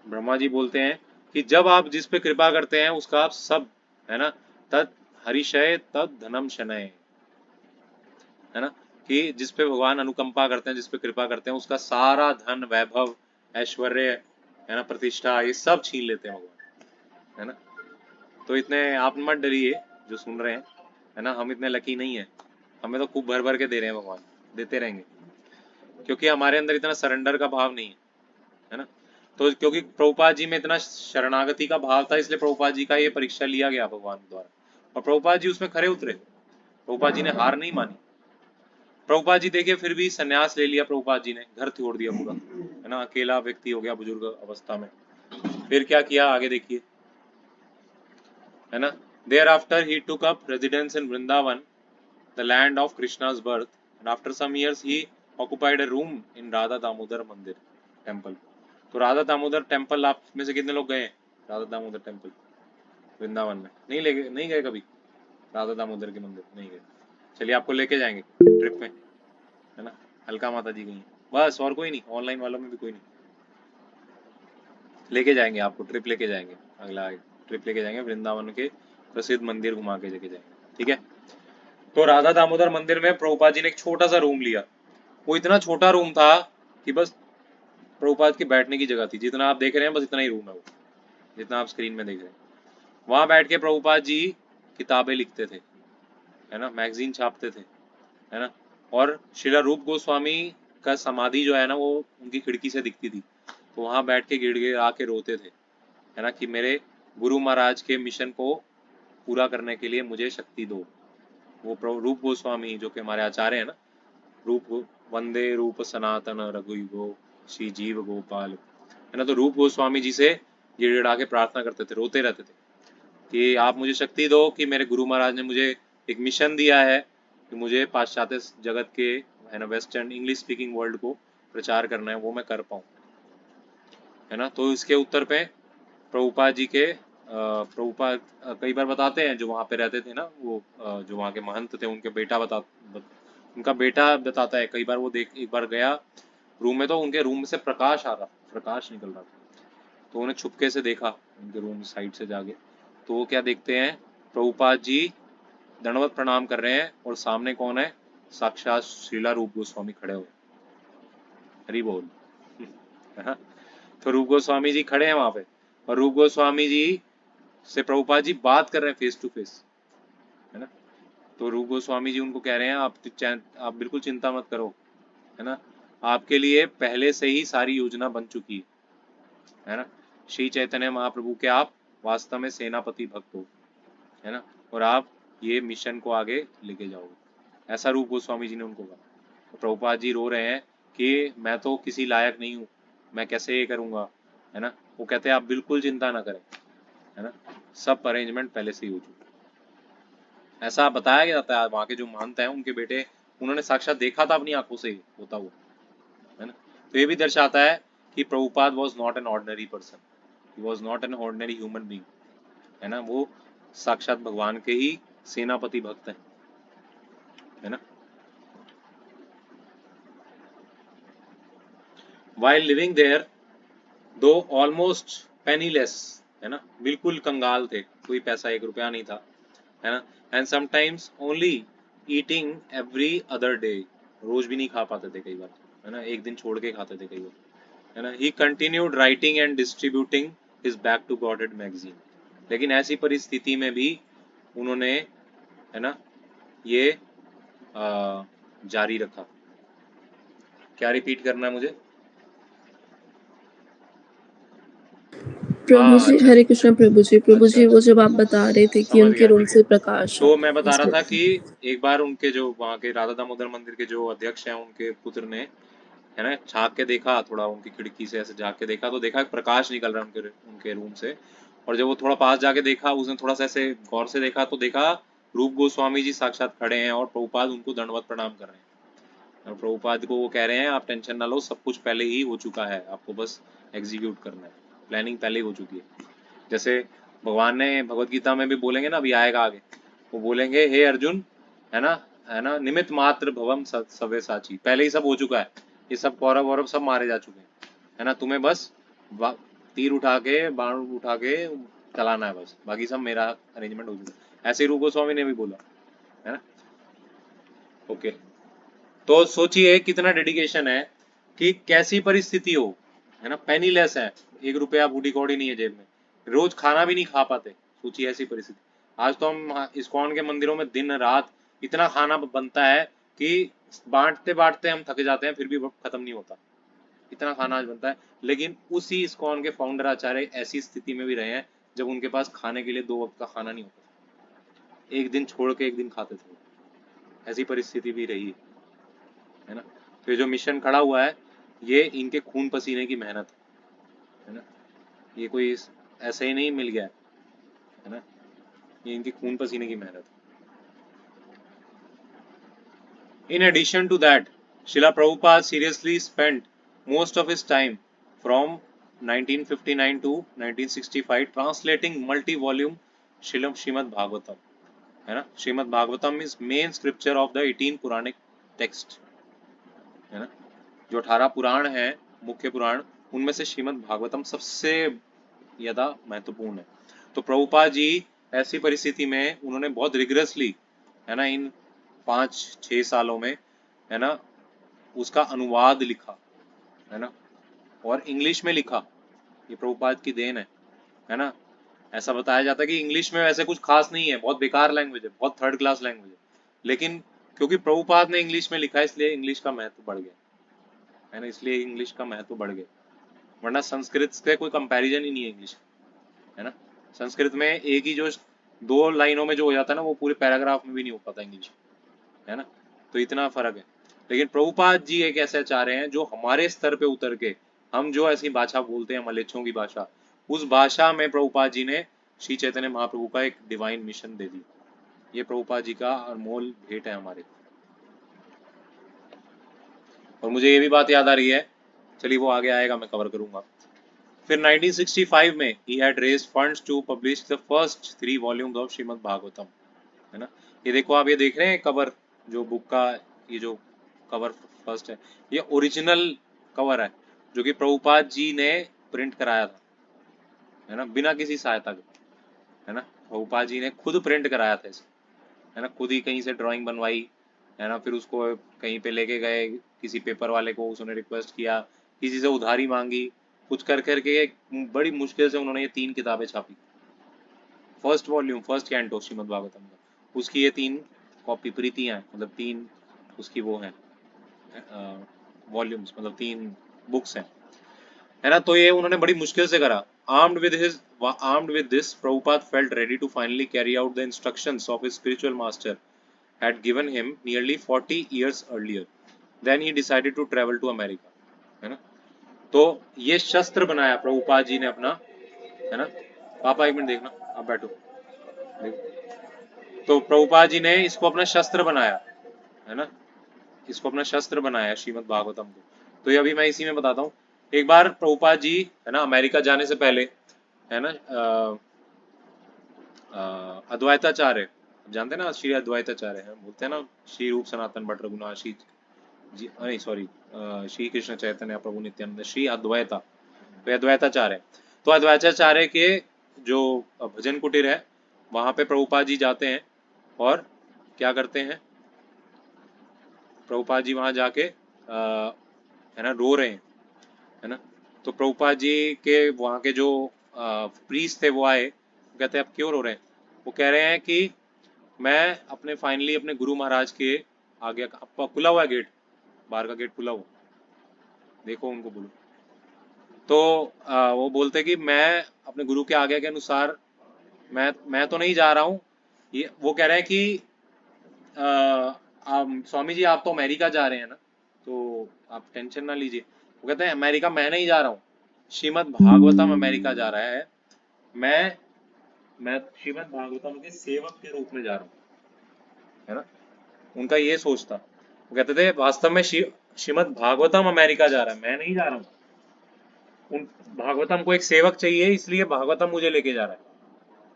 ब्रह्मा जी बोलते हैं कि जब आप जिस पे कृपा करते हैं उसका आप सब, है ना, तद हरिशय तद धनम शनय, है ना, कि जिस पे भगवान अनुकंपा करते हैं, जिस पे कृपा करते हैं, उसका सारा धन, वैभव, ऐश्वर्य, है ना, प्रतिष्ठा, ये सब छीन लेते हैं भगवान, है ना। तो इतने आप मत डरिए जो सुन रहे हैं, है ना, हम इतने लकी नहीं है, हमें तो खूब भर भर के दे रहे हैं भगवान, देते रहेंगे, क्योंकि हमारे अंदर इतना सरेंडर का भाव नहीं है ना। तो क्योंकि प्रभुपाद जी में इतना शरणागति का भाव था, इसलिए प्रभुपाद जी का ये परीक्षा लिया गया भगवान द्वारा, और प्रभुपाद जी उसमें खरे उतरे, प्रभुपाद जी ने हार नहीं मानी। प्रभुपाद जी देखिए फिर भी संन्यास ले लिया प्रभुपाद जी ने, घर छोड़ दिया पूरा, है ना, अकेला व्यक्ति हो गया बुजुर्ग अवस्था में। फिर क्या किया आगे देखिए, है ना। Thereafter he took up residence in Vrindavan, the land of Krishna's birth, and after some years he occupied a room in Radha Damodar Mandir temple. तो राधा दामोदर टेम्पल आप में से कितने लोग गए हैं? राधा दामोदर टेम्पल वृंदावन में नहीं गए कभी? राधा दामोदर के मंदिर नहीं गए? चलिए आपको लेके जाएंगे ट्रिप में, है ना। अलका माता जी गई हैं बस, और कोई नहीं, ऑनलाइन वालों में भी कोई नहीं, लेके जाएंगे आपको, ट्रिप लेके जाएंगे, अगला ट्रिप लेके जाएंगे, वृंदावन के प्रसिद्ध मंदिर घुमा के लेके जाएंगे, ठीक है। तो राधा दामोदर मंदिर में प्रभुपाद जी ने एक छोटा सा रूम लिया, वो इतना छोटा रूम था कि बस प्रभुपाद की बैठने की जगह थी, जितना आप देख रहे हैं बस इतना ही रूम है वो, जितना आप स्क्रीन में देख रहे हैं। वहां बैठ के प्रभुपाद जी किताबें लिखते थे, है ना, मैगजीन छापते थे, है ना। और श्रीला रूप गोस्वामी का समाधि जो है ना, वो उनकी खिड़की से दिखती थी, तो वहां बैठ के गिड़गिड़ा के रोते थे, है ना, कि मेरे गुरु महाराज के मिशन को पूरा करने के लिए मुझे शक्ति दो। वो रूप गोस्वामी जो कि हमारे आचार्य है ना, रूप वंदे रूप सनातन रघुयुगो श्री जीव गोपाल, है ना। तो रूप गोस्वामी जी से गिड़गिड़ा के प्रार्थना करते थे, रोते रहते थे कि आप मुझे शक्ति दो, कि मेरे गुरु महाराज ने मुझे एक मिशन दिया है कि मुझे पाश्चात्य जगत के, है ना, वेस्टर्न इंग्लिश स्पीकिंग वर्ल्ड को प्रचार करना है, वो मैं कर पाऊँ, है ना। तो इसके उत्तर पे प्रभुपाद जी के प्रभुपाद कई बार बताते हैं, जो वहाँ पे रहते थे ना, वो जो वहाँ के महंत थे, उनका बेटा बताता है, कई बार वो एक बार गया रूम में, तो उनके रूम से प्रकाश निकल रहा था, तो उन्हें छुपके से देखा उनके रूम साइड से जाके, तो वो क्या देखते हैं, प्रभुपाद जी दंडवत प्रणाम कर रहे हैं, और सामने कौन है, साक्षात श्रीला रूप गोस्वामी खड़े हुए, हरि बोल, है ना। तो रूप गोस्वामी जी खड़े हैं वहां पे, और रूप गोस्वामी जी से प्रभुपाद जी बात कर रहे हैं फेस टू फेस, है ना। तो रूप गोस्वामी जी उनको कह रहे हैं, आप बिल्कुल चिंता मत करो, है ना, आपके लिए पहले से ही सारी योजना बन चुकी है ना। श्री चैतन्य महाप्रभु के आप वास्तव में सेनापति भक्त हो, है ना, और आप ये मिशन को आगे लेके जाओगे, ऐसा रूप गोस्वामी जी ने उनको कहा। तो प्रभुपाद जी रो रहे हैं कि मैं तो किसी लायक नहीं हूँ, मैं कैसे ये करूँगा, है ना। वो कहते हैं आप बिल्कुल चिंता ना करें, है ना, सब अरेंजमेंट पहले से ही हो चुका, ऐसा बताया जाता है। वहाँ के जो महंत हैं उनके बेटे, उन्होंने साक्षात देखा था अपनी आंखों से होता हुआ, है ना। तो ये भी दर्शाता है कि Prabhupada was not an ordinary person, he was not an ordinary human being, है ना। वो साक्षात भगवान के ही सेनापति भक्त हैं, है ना। While living there, though almost penniless, है ना, बिल्कुल कंगाल थे, कोई पैसा 1 रुपया नहीं था, है ना, and sometimes only eating every other day, रोज भी नहीं खा पाते थे कई बार, है ना, एक दिन छोड़ के खाते थे कई बार, है ना। He continued writing and distributing his Back to Godhead magazine, लेकिन ऐसी परिस्थिति में भी उन्होंने, है ना, ये जारी रखा। क्या रिपीट करना है मुझे? प्रभु जी, अच्छा, हरे कृष्णा प्रभु जी। प्रभु अच्छा जी, वो अच्छा, जब आप बता रहे थे कि समझ उनके गया, रूम ठीक है। से प्रकाश तो मैं बता रहा इसलिए। था कि एक बार उनके जो वहाँ के राधा दामोदर मंदिर के जो अध्यक्ष हैं, उनके पुत्र ने, है ना, झाँक के देखा, थोड़ा उनकी खिड़की से ऐसे झाँक के देखा, तो देखा प्रकाश निकल रहा है उनके उनके रूम से। और जब वो थोड़ा पास जाके देखा, उसने थोड़ा सा ऐसे गौर से देखा, तो देखा रूप गोस्वामी जी साक्षात खड़े हैं और प्रभुपाद उनको दंडवत प्रणाम कर रहे हैं। और प्रभुपाद को वो कह रहे हैं, आप टेंशन ना लो, सब कुछ पहले ही हो चुका है, आपको बस एग्जीक्यूट करना है, प्लानिंग पहले ही हो चुकी है। जैसे भगवान ने भगवत गीता में भी बोलेंगे ना, अभी आएगा आगे, वो बोलेंगे, हे अर्जुन, है ना, निमित्त मात्र भवम सव्य साची, पहले ही सब हो चुका है, ये सब कौरव वौरव सब मारे जा चुके हैं, है ना, तुम्हें बस तीर उठा के, बाण उठा के चलाना है बस, बाकी सब मेरा अरेंजमेंट हो चुका है। ऐसे ही रूप गोस्वामी ने भी बोला, है ना। ओके, तो सोचिए कितना डेडिकेशन है, कि कैसी परिस्थिति हो, है ना, पेनीलेस है, 1 रुपया बूटी कौड़ी नहीं है जेब में, रोज खाना भी नहीं खा पाते, सोचिए ऐसी परिस्थिति। आज तो हम इस्कॉन के मंदिरों में दिन रात इतना खाना बनता है कि बांटते बांटते हम थक जाते हैं, फिर भी खत्म नहीं होता, इतना खाना आज बनता है। लेकिन उसी इस्कॉन के फाउंडर आचार्य ऐसी स्थिति में भी रहे हैं जब उनके पास खाने के लिए 2 वक्त का खाना नहीं होता, एक दिन छोड़ के एक दिन खाते थे, ऐसी परिस्थिति भी रही है ना। तो ये जो मिशन खड़ा हुआ है, ये इनके खून पसीने की मेहनत है ना, ये कोई ऐसे ही नहीं मिल गया है ना, ये इनकी खून पसीने की मेहनत है। In addition to that, Srila Prabhupada seriously spent most of his time from 1959 to 1965 translating multi-volume Srimad Bhagavatam, है ना। Srimad Bhagavatam is main scripture of the 18 Puranic text, है ना। जो 18 पुराण हैं, मुख्य पुराण, उनमें से श्रीमद् भागवतम सबसे ज्यादा महत्वपूर्ण है। तो प्रभुपाद जी ऐसी परिस्थिति में उन्होंने बहुत रिगरसली, है ना, इन 5-6 सालों में, है ना, उसका अनुवाद लिखा, है ना, और इंग्लिश में लिखा, ये प्रभुपाद की देन है ना। ऐसा बताया जाता है कि इंग्लिश में वैसे कुछ खास नहीं है, बहुत बेकार लैंग्वेज है, बहुत थर्ड क्लास लैंग्वेज है, लेकिन क्योंकि प्रभुपाद ने इंग्लिश में लिखा है, इसलिए इंग्लिश का महत्व बढ़ गया, है ना, इसलिए इंग्लिश का महत्व बढ़ गया, वरना संस्कृत से कोई कंपैरिजन ही नहीं है इंग्लिश, है ना। संस्कृत में एक ही जो 2 लाइनों में जो हो जाता है ना, वो पूरे पैराग्राफ में भी नहीं हो पाता इंग्लिश, है ना। तो इतना फर्क है। लेकिन प्रभुपाद जी एक ऐसे आचार्य हैं जो हमारे स्तर पे उतर के, हम जो ऐसी भाषा बोलते हैं मलेच्छों की भाषा, उस भाषा में प्रभुपाद जी ने श्री चैतन्य महाप्रभु का एक डिवाइन मिशन दे दी। ये प्रभुपाद जी का अनमोल भेंट है हमारे। और मुझे ये भी बात याद आ रही है, चलिए वो आगे आएगा, मैं कवर करूंगा। फिर 1965 में he had raised funds to publish the first 3 volumes of Shrimad Bhagavatam, है ना। ये देखो, आप ये देख रहे हैं कवर, जो बुक का ये जो कवर फर्स्ट है, ये ओरिजिनल कवर है, जो कि प्रभुपाद जी ने प्रिंट कराया था, है ना, बिना किसी सहायता के, है ना। प्रभुपाद जी ने खुद प्रिंट कराया था इसे, है ना, खुद ही कहीं से ड्राइंग बनवाई, है ना, फिर उसको कहीं पे लेके गए, किसी पेपर वाले को उसने रिक्वेस्ट किया, किसी से उधारी मांगी, कुछ कर करके बड़ी मुश्किल से उन्होंने ये 3 किताबें छापी। First volume, first canto Shrimad Bhagavatam का, उसकी ये 3 कॉपी प्रीतियां हैं, मतलब 3 उसकी वो हैं वॉल्यूम्स, मतलब 3 बुक्स हैं, है ना। तो ये उन्होंने बड़ी मुश्किल से करा। Armed with this, Prabhupada felt ready to finally carry out the instructions of his spiritual master had given him nearly 40 years earlier. Then he decided to travel to America, है ना। तो ये शस्त्र बनाया प्रभुपाद जी ने अपना, है ना। पापा एक मिनट देखना, आप बैठो, देखो। तो प्रभुपाद जी ने इसको अपना शस्त्र बनाया, है ना, इसको अपना शस्त्र बनाया श्रीमद् भागवतम को। तो ये अभी मैं इसी में बताता हूँ। एक बार प्रभुपाद जी, है ना, अमेरिका जाने से पहले, है ना, अद्वैताचार्य, जानते हैं ना, श्री अद्वैताचार्य हैं, बोलते हैं ना श्री रूप सनातन भट्ट रघुनाथ श्री जी, नहीं सॉरी, श्री कृष्ण चैतन्य प्रभु नित्यानंद, श्री अद्वैता, तो अद्वैताचार्य। तो अद्वैताचार्य के जो भजन कुटीर है वहां पे प्रभुपाद जी जाते हैं और क्या करते हैं, प्रभुपाद जी वहां जाके है ना रो रहे हैं, है ना। तो प्रभुपाद जी के वहाँ के जो प्रीस्ट थे वो आए, वो कहते हैं आप क्यों रो रहे हैं, वो कह रहे हैं कि मैं अपने फाइनली अपने गुरु महाराज के आगे, आपका खुला हुआ है गेट, बाहर का गेट खुला हुआ, देखो उनको बोलो। तो वो बोलते हैं कि मैं अपने गुरु के आगे के अनुसार मैं तो नहीं जा रहा हूँ, ये वो कह रहे हैं कि स्वामी जी आप तो अमेरिका जा रहे हैं ना, तो आप टेंशन ना लीजिए। वो कहते हैं अमेरिका मैं नहीं जा रहा हूँ, श्रीमद् भागवतम अमेरिका जा रहा है, मैं श्रीमद् भागवतम के सेवक के रूप में जा रहा हूँ, है ना। उनका ये सोच था, वो कहते थे वास्तव में श्रीमद् भागवतम अमेरिका जा रहा है, मैं नहीं जा रहा हूँ, उन भागवतम को एक सेवक चाहिए इसलिए भागवतम मुझे लेके जा रहा है,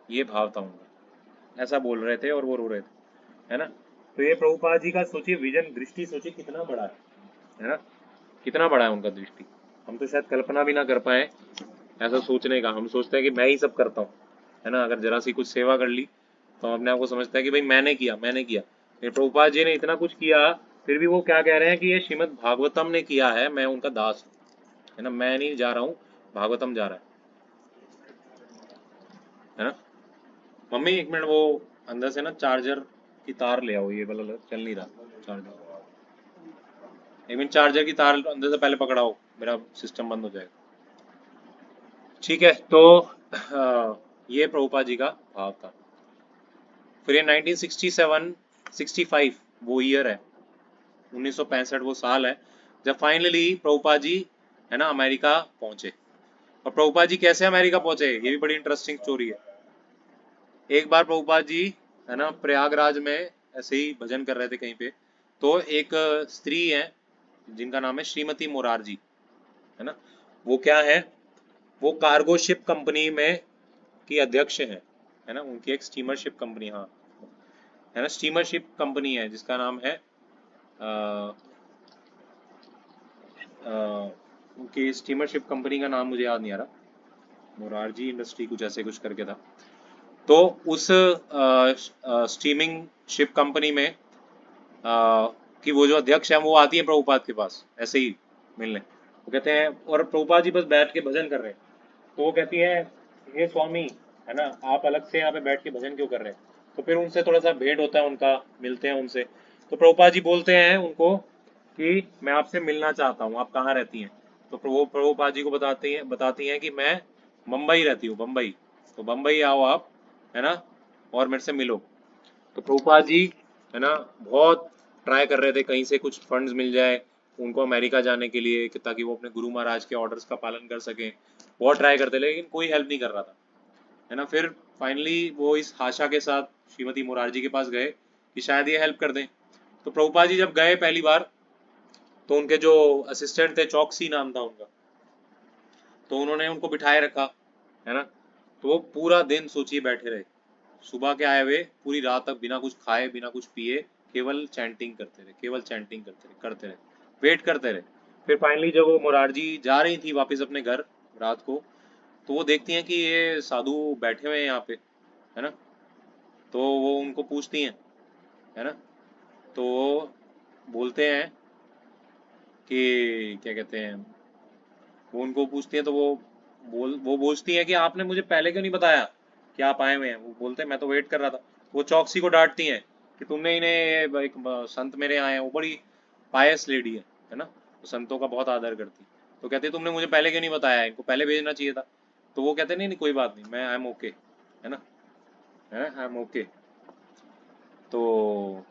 ये भाव था उनका, ऐसा बोल रहे थे और वो रो रहे थे, है ना। तो ये प्रभुपाद जी का सोचिए विजन, दृष्टि सोचिए कितना बड़ा है ना, कितना बड़ा है उनका दृष्टि, हम तो शायद कल्पना भी ना कर पाए ऐसा सोचने का। हम सोचते हैं कि मैं ही सब करता हूँ, है ना, अगर जरा सी कुछ सेवा कर ली तो हम अपने आप को समझते हैं कि भाई मैंने किया मैंने किया। ये प्रभुपाद जी ने इतना कुछ किया फिर भी वो क्या कह रहे हैं कि ये श्रीमद् भागवतम ने किया है, मैं उनका दास हूँ, है ना, मैं नहीं जा रहा हूँ, भागवतम जा रहा है ना। मम्मी एक मिनट, वो अंदर से ना चार्जर की तार ले आओ, ये वाला चल नहीं रहा चार्जर, एक मिनट चार्जर की तार अंदर से पहले पकड़ाओ, मेरा सिस्टम बंद हो जाएगा। ठीक है, तो ये प्रभुपाद जी का भाव था। फिर ये 1967 65 वो ईयर है, 1965 वो साल है जब फाइनली प्रभुपाद जी है ना अमेरिका पहुंचे। और प्रभुपाद जी कैसे अमेरिका पहुंचे, ये भी बड़ी इंटरेस्टिंग स्टोरी है। एक बार प्रभुपाद जी है ना प्रयागराज में ऐसे ही भजन कर रहे थे कहीं पे, तो एक स्त्री है जिनका नाम है श्रीमती मोरारजी, है ना। वो क्या है, वो कार्गो शिप कंपनी में की अध्यक्ष है ना, उनकी एक स्टीमर शिप कंपनी, हाँ है ना, स्टीमर शिप कंपनी है जिसका नाम है उनकी स्टीमर शिप कंपनी का नाम मुझे याद नहीं आ रहा, मोरारजी इंडस्ट्री कुछ ऐसे कुछ करके था। तो उस स्टीमिंग शिप कंपनी में कि वो जो अध्यक्ष है वो आती है प्रभुपाद के पास ऐसे ही मिलने, वो कहते हैं, और प्रभुपाद जी बस बैठ के भजन कर रहे हैं, तो वो कहती है हे स्वामी, है ना, आप अलग से यहाँ पे बैठ के भजन क्यों कर रहे हैं। तो फिर उनसे थोड़ा सा भेंट होता है उनका, मिलते हैं उनसे, तो प्रभुपाद जी बोलते हैं उनको कि मैं आपसे मिलना चाहता हूँ, आप कहाँ रहती हैं। तो वो प्रभुपाद जी को बताती हैं कि मैं मुंबई रहती हूँ, बम्बई, तो बम्बई आओ आप, है ना, और मेरे से मिलो। तो प्रभुपाद जी है ना बहुत ट्राई कर रहे थे कहीं से कुछ फंड्स मिल जाए उनको अमेरिका जाने के लिए, कि ताकि वो अपने गुरु महाराज के ऑर्डर्स का पालन कर सकें, बहुत ट्राई करते लेकिन कोई हेल्प नहीं कर रहा था, है ना। फिर फाइनली वो इस आशा के साथ श्रीमती मुरारजी के पास गए कि शायद ये हेल्प कर दें। तो प्रभुपाद जी जब गए पहली बार, तो उनके जो असिस्टेंट थे, चौकसी नाम था उनका, तो उन्होंने उनको बिठाए रखा, है ना। तो वो पूरा दिन सोचिए बैठे रहे, सुबह के आए हुए पूरी रात तक बिना कुछ खाए बिना कुछ पिए केवल चैंटिंग करते रहे, केवल चैंटिंग करते रहे, वेट करते रहे। फिर फाइनली जब वो मुरारजी जा रही थी वापस अपने घर रात को, तो वो देखती हैं कि ये साधु बैठे हुए हैं यहाँ पे, है ना। तो वो उनको पूछती हैं, है ना, तो वो बोलते हैं कि क्या कहते हैं, वो उनको पूछती हैं तो वो पूछती हैं कि आपने मुझे पहले क्यों नहीं बताया कि आप आए हुए हैं। वो बोलते हैं मैं तो वेट कर रहा था। वो चौकसी को डांटती हैं कि तुमने इन्हें, एक संत मेरे आए हैं, वो बड़ी पायस लेडी है ना, वो संतों का बहुत आदर करती, तो कहती है तुमने मुझे पहले क्यों नहीं बताया, इनको पहले भेजना चाहिए था। तो वो कहते नहीं नहीं कोई बात नहीं, मैं आई एम ओके, है ना, है आई एम ओके। तो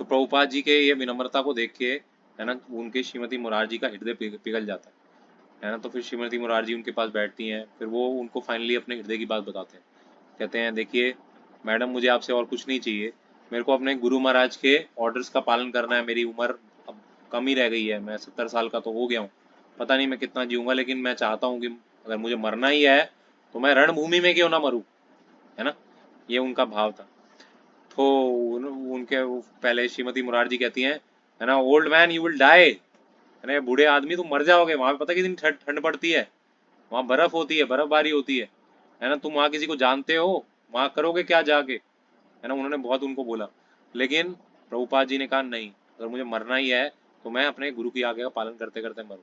प्रभुपाद जी के ये विनम्रता को देख के, है ना, उनके श्रीमती मुरारजी का हृदय पिघल जाता है ना। तो फिर श्रीमती मुरारजी उनके पास बैठती हैं, फिर वो उनको फाइनली अपने हृदय की बात बताते हैं, कहते हैं देखिए मैडम मुझे आपसे और कुछ नहीं चाहिए, मेरे को अपने गुरु महाराज के ऑर्डर्स का पालन करना है, मेरी उम्र अब कम ही रह गई है, मैं 70 साल का तो हो गया हूँ, पता नहीं मैं कितना जीऊँगा, लेकिन मैं चाहता हूँ कि अगर मुझे मरना ही है तो मैं रणभूमि में क्यों ना मरूँ, है ना, ये उनका भाव था। तो उनके पहले श्रीमती मुरारजी कहती हैं, है ना, old man you will die, है ना, बूढ़े आदमी तुम मर जाओगे, वहां पे पता कितनी ठंड पड़ती है, वहां बर्फ होती है, बर्फबारी होती है ना, तुम वहां किसी को जानते हो, वहां करोगे क्या जाके, है ना, उन्होंने बहुत उनको बोला। लेकिन प्रभुपाद जी ने कहा नहीं, अगर मुझे मरना ही है तो मैं अपने गुरु की आज्ञा का पालन करते करते मरूं,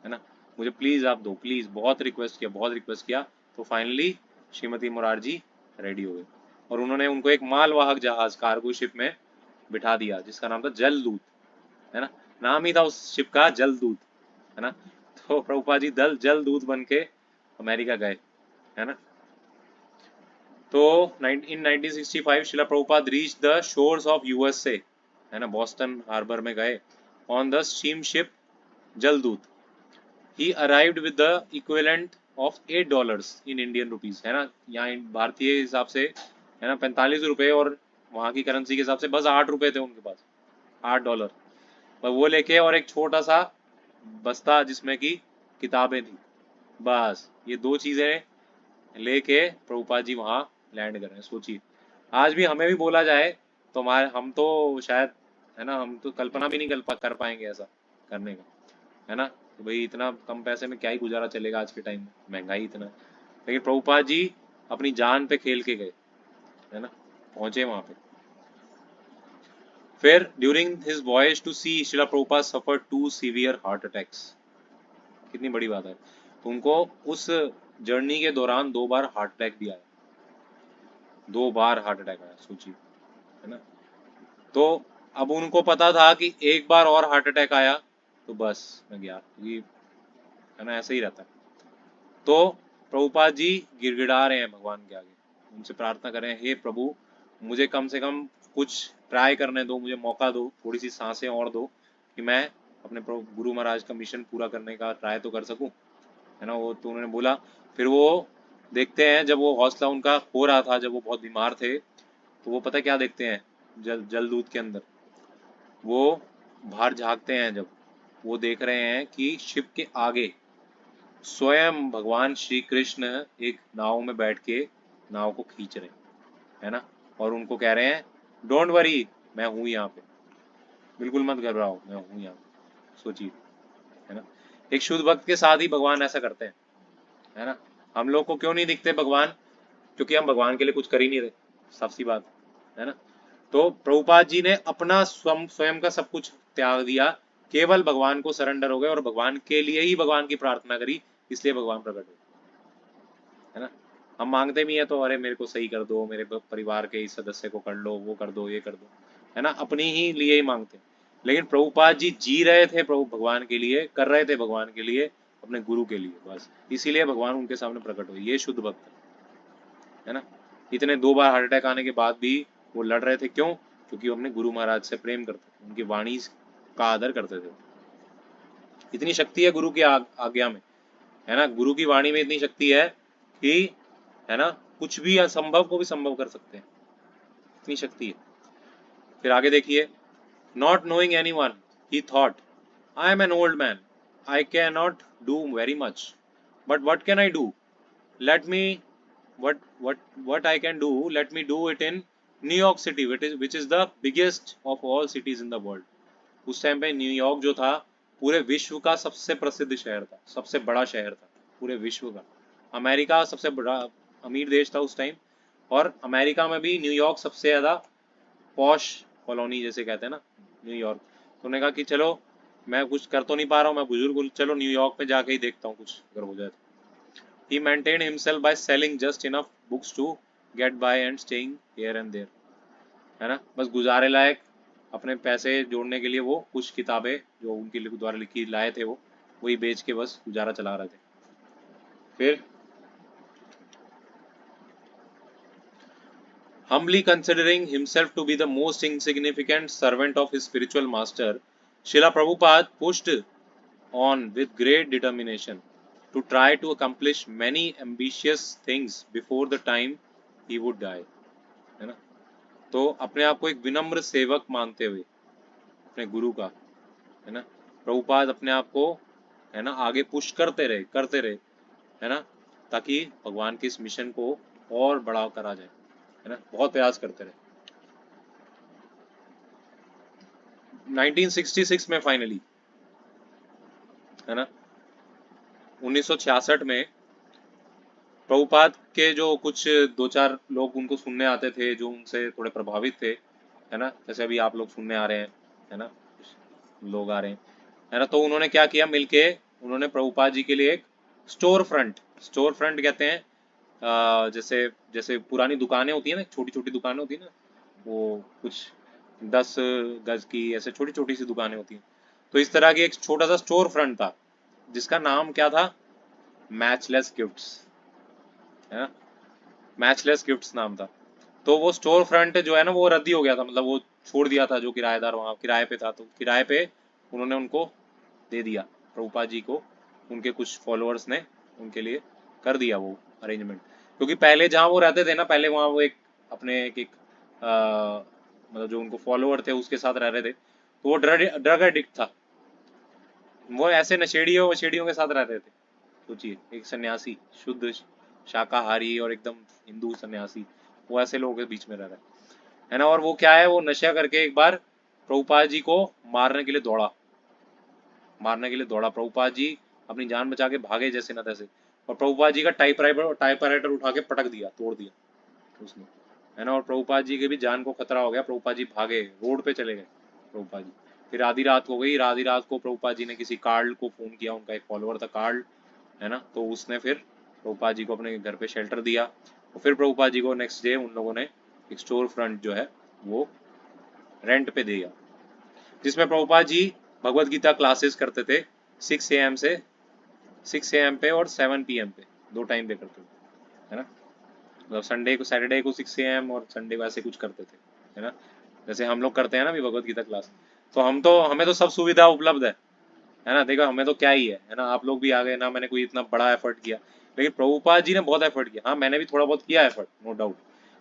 है ना, मुझे प्लीज आप दो, प्लीज, बहुत रिक्वेस्ट किया, बहुत रिक्वेस्ट किया। तो फाइनली श्रीमती मुरारजी रेडी हो गई और उन्होंने उनको एक मालवाहक जहाज, कार्गो शिप में बिठा दिया जिसका नाम था जलदूत, है ना, नाम ही था उस शिप का जलदूत, है ना। तो प्रभुपाद जी जलदूत बन के अमेरिका गए, है ना। तो in 1965 Srila Prabhupada reach the shores of USA, है ना, बॉस्टन हार्बर में गए on the steam ship Jaladuta. He arrived with the equivalent of $8 in Indian rupees, है ना, यहाँ भारतीय हिसाब से, है ना, 45 रुपए, और वहाँ की करेंसी के हिसाब से बस 8 रुपए थे उनके पास, $8। पर वो लेके और एक छोटा सा बस्ता जिसमें की किताबें थी, बस ये दो चीजें लेके प्रभुपाद जी वहाँ लैंड कर रहे हैं। सोचिए, आज भी हमें भी बोला जाए तो हमारे, हम तो शायद, है ना, हम तो कल्पना भी नहीं कर पाएंगे ऐसा करने का, है ना। तो भाई इतना कम पैसे में क्या ही गुजारा चलेगा आज के टाइम में, महंगाई इतना है। लेकिन प्रभुपाद जी अपनी जान पे खेल के गए, है ना, पहुंचे वहां पे। फिर during his voyage to C Shila Prabhupada suffer 2 severe heart attacks, कितनी बड़ी बात है। तो उनको उस जर्नी के दौरान 2 बार हार्ट अटैक भी आया, 2 बार हार्ट अटैक आया, सोचिए, है ना। तो अब उनको पता था कि एक बार और हार्ट अटैक आया तो बस मैं गया, ये, है ना, ऐसे ही रहता है। तो प्रभुपाद जी गिड़गिड़ा रहे हैं भगवान के आगे, उनसे प्रार्थना कर रहे हैं, हे प्रभु, मुझे कम से कम कुछ ट्राई करने दो, मुझे मौका दो, थोड़ी सी सांसें और दो कि मैं अपने गुरु महाराज का मिशन पूरा करने का ट्राई तो कर सकूं, है ना। वो तो उन्होंने बोला। फिर वो देखते हैं, जब वो हौसला उनका खो रहा था, जब वो बहुत बीमार थे, तो वो पता क्या देखते हैं, जलदूत के अंदर वो बाहर झांकते हैं, जब वो देख रहे हैं कि शिप के आगे स्वयं भगवान श्री कृष्ण एक नाव में बैठ के नाव को खींच रहे हैं, है ना, और उनको कह रहे हैं डोंट वरी, मैं हूं यहाँ पे, बिल्कुल मत घबराओ, मैं हूं यहाँ पे। सोचिए, है ना, एक शुद्ध भक्त के साथ ही भगवान ऐसा करते हैं, है ना। हम लोग को क्यों नहीं दिखते भगवान, क्योंकि हम भगवान के लिए कुछ कर ही नहीं रहे, साफ सी बात, है ना। तो प्रभुपाद जी ने अपना स्वयं का सब कुछ त्याग दिया, केवल भगवान को सरेंडर हो गए और भगवान के लिए ही भगवान की प्रार्थना करी, इसलिए भगवान प्रकट हुए, है ना। हम मांगते भी हैं तो अरे मेरे को सही कर दो, मेरे परिवार के इस सदस्य को कर लो, वो कर दो, ये कर दो, है ना, अपनी ही लिए ही मांगते। लेकिन प्रभुपाद जी जी रहे थे प्रभु भगवान के लिए, कर रहे थे भगवान के लिए, अपने गुरु के लिए, बस इसीलिए भगवान उनके सामने प्रकट हुए। ये शुद्ध भक्त है ना। इतने 2 बार हार्ट अटैक आने के बाद भी वो लड़ रहे थे, क्यों? क्योंकि वो अपने गुरु महाराज से प्रेम करते थे, उनकी वाणी का आदर करते थे। इतनी शक्ति है गुरु की आज्ञा में, है ना, गुरु की वाणी में इतनी शक्ति है कि, है ना, कुछ भी असंभव को भी संभव कर सकते हैं, इतनी शक्ति है। फिर आगे देखिए, not knowing any one he thought, I am an old man, I can not do very much, but what can I do, let me what I can do, let me do it in New York City, which is the biggest of all cities in the world। उस time पे New York जो था पूरे विश्व का सबसे प्रसिद्ध शहर था, सबसे बड़ा शहर था पूरे विश्व का। अमेरिका सबसे बड़ा अमीर देश था उस टाइम, और अमेरिका में भी न्यूयॉर्क सबसे ज़्यादा पॉश कॉलोनी जैसे कहते हैं ना, न्यूयॉर्क। तो उन्होंने कहा कि चलो, मैं कुछ कर तो नहीं पा रहा हूँ, मैं बुजुर्ग हूँ, चलो न्यूयॉर्क में जाके ही देखता हूँ कुछ अगर हो जाए तो। He maintained himself by selling just enough books to get by and staying here and there, है ना, बस गुजारे लायक अपने पैसे जोड़ने के लिए वो कुछ किताबें जो उनके द्वारा लिखी लाए थे वो वही बेच के बस गुजारा चला रहे थे। फिर humbly considering himself to be the most insignificant servant of his spiritual master, Srila Prabhupada pushed on with great determination to try to accomplish many ambitious things before the time he would die, है ना। तो अपने आप को एक विनम्र सेवक मानते हुए अपने गुरु का, है ना, प्रभुपाद अपने आप को, है ना, आगे पुश करते रहे, है ना, ताकि भगवान के इस मिशन को और बड़ा करा जाए, है ना, बहुत प्रयास करते रहे। 1966 में फाइनली, है ना, 1966 में प्रभुपाद के जो कुछ दो चार लोग उनको सुनने आते थे, जो उनसे थोड़े प्रभावित थे, है ना, जैसे अभी आप लोग सुनने आ रहे हैं, है ना, कुछ लोग आ रहे हैं, है ना, तो उन्होंने क्या किया, मिलके उन्होंने प्रभुपाद जी के लिए एक स्टोर फ्रंट कहते हैं, जैसे जैसे पुरानी दुकानें होती है ना, छोटी छोटी दुकानें होती है ना, वो कुछ 10 गज की ऐसे छोटी छोटी सी दुकानें होती हैं, तो इस तरह की एक छोटा सा स्टोर फ्रंट था, जिसका नाम क्या था, मैचलेस गिफ्ट्स, है ना, मैचलेस गिफ्ट्स नाम था। तो वो स्टोर फ्रंट जो है ना, वो रद्दी हो गया था, मतलब वो छोड़ दिया था, जो किराएदार वहाँ किराए पे था, तो किराए पे उन्होंने उनको दे दिया, प्रभुपाद जी को उनके कुछ फॉलोअर्स ने उनके लिए कर दिया वो अरेंजमेंट, क्योंकि पहले जहाँ वो रहते थे ना, पहले वहाँ वो एक अपने एक मतलब जो उनको फॉलोअर थे उसके साथ रह रहे थे, तो वो ड्रग एडिक्ट था, वो ऐसे नशेड़ियों वशेड़ियों के साथ रहते थे। सोचिए, एक सन्यासी, शुद्ध शाकाहारी और एकदम हिंदू सन्यासी, वो ऐसे लोगों के बीच में रह रहा है ना, और वो क्या है, वो नशा करके एक बार प्रभुपाद जी को मारने के लिए दौड़ा, प्रभुपाद जी अपनी जान बचा के भागे जैसे न तैसे, और प्रभुपाद जी का टाइपराइटर उठा के पटक दिया, तोड़ दिया उसने, है ना, और प्रभुपाद जी के भी जान को खतरा हो गया, प्रभुपाद जी भागे, रोड पे चले गए प्रभुपाद जी। फिर आधी रात हो गई, आधी रात को प्रभुपाद जी ने किसी कार्ल को फोन किया, उनका एक फॉलोअर था कार्ल, है ना, तो उसने फिर प्रभुपाद जी को अपने घर पे शेल्टर दिया, और फिर प्रभुपाद जी को नेक्स्ट डे उन लोगों ने एक स्टोर फ्रंट जो है वो रेंट पे दिया, जिसमें प्रभुपाद जी भगवत गीता क्लासेस करते थे 6 AM से 6 AM पे और 7 PM पे, 2 टाइम पे करते थे, है ना, मतलब संडे को सैटरडे को 6 AM और संडे को ऐसे कुछ करते थे, है ना, जैसे हम लोग करते हैं ना अभी भगवत गीता क्लास, तो हमें तो सब सुविधा उपलब्ध है ना, देखो हमें तो क्या ही है ना, आप लोग भी आ गए ना, मैंने कोई इतना बड़ा एफर्ट किया, लेकिन प्रभुपाद जी ने बहुत एफर्ट किया, हाँ मैंने भी थोड़ा बहुत किया एफर्ट, नो डाउट,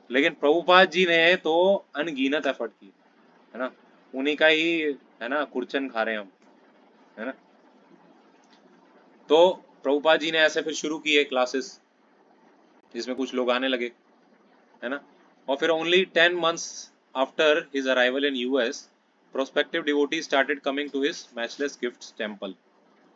लेकिन प्रभुपाद जी ने तो अनगिनत एफर्ट किए, है ना, उन्हीं का ही, है ना, कुर्चन खा रहे हैं हम, है ना, तो प्रभुपाद जी ने ऐसे फिर शुरू किए क्लासेस, जिसमें कुछ लोग आने लगे, है ना, और फिर only 10 months after his arrival in US, prospective devotee started coming to his matchless gifts temple,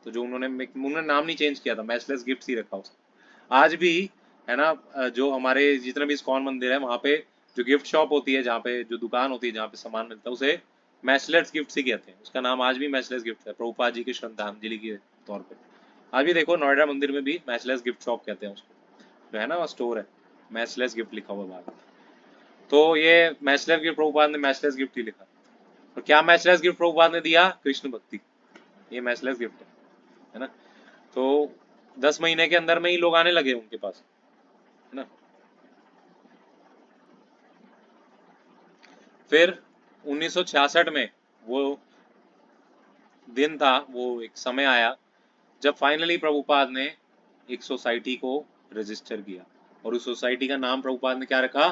तो जो उन्होंने नाम नहीं चेंज किया था, मैचलेस गिफ्ट्स ही रखा उसका, आज भी, है ना, जो हमारे जितने भी इस्कॉन मंदिर है वहाँ पे जो गिफ्ट शॉप होती है, जहाँ पे जो दुकान होती है जहाँ पे सामान मिलता है, उसे मैचलेस गिफ्ट्स ही कहते हैं, उसका नाम आज भी मैचलेस गिफ्ट है, प्रभुपाद जी की श्रद्धांजलि के तौर पे। आज भी देखो नोएडा मंदिर में भी मैचलेस गिफ्ट शॉप कहते हैं उसको, जो है ना, वो स्टोर है, मैचलेस गिफ्ट लिखा हुआ बाहर, तो ये मैचलेस गिफ्ट प्रभुपाद ने मैचलेस गिफ्ट ही लिखा, और क्या मैचलेस गिफ्ट प्रभुपाद ने दिया, कृष्ण भक्ति, ये मैचलेस गिफ्ट है ना, तो 10 महीने के अंदर में ही लोग आने लगे उनके पास, है ना, फिर 1966 में वो दिन था, वो एक समय आया जब फाइनली प्रभुपाद ने एक सोसाइटी को रजिस्टर किया, और उस सोसाइटी का नाम प्रभुपाद ने क्या रखा,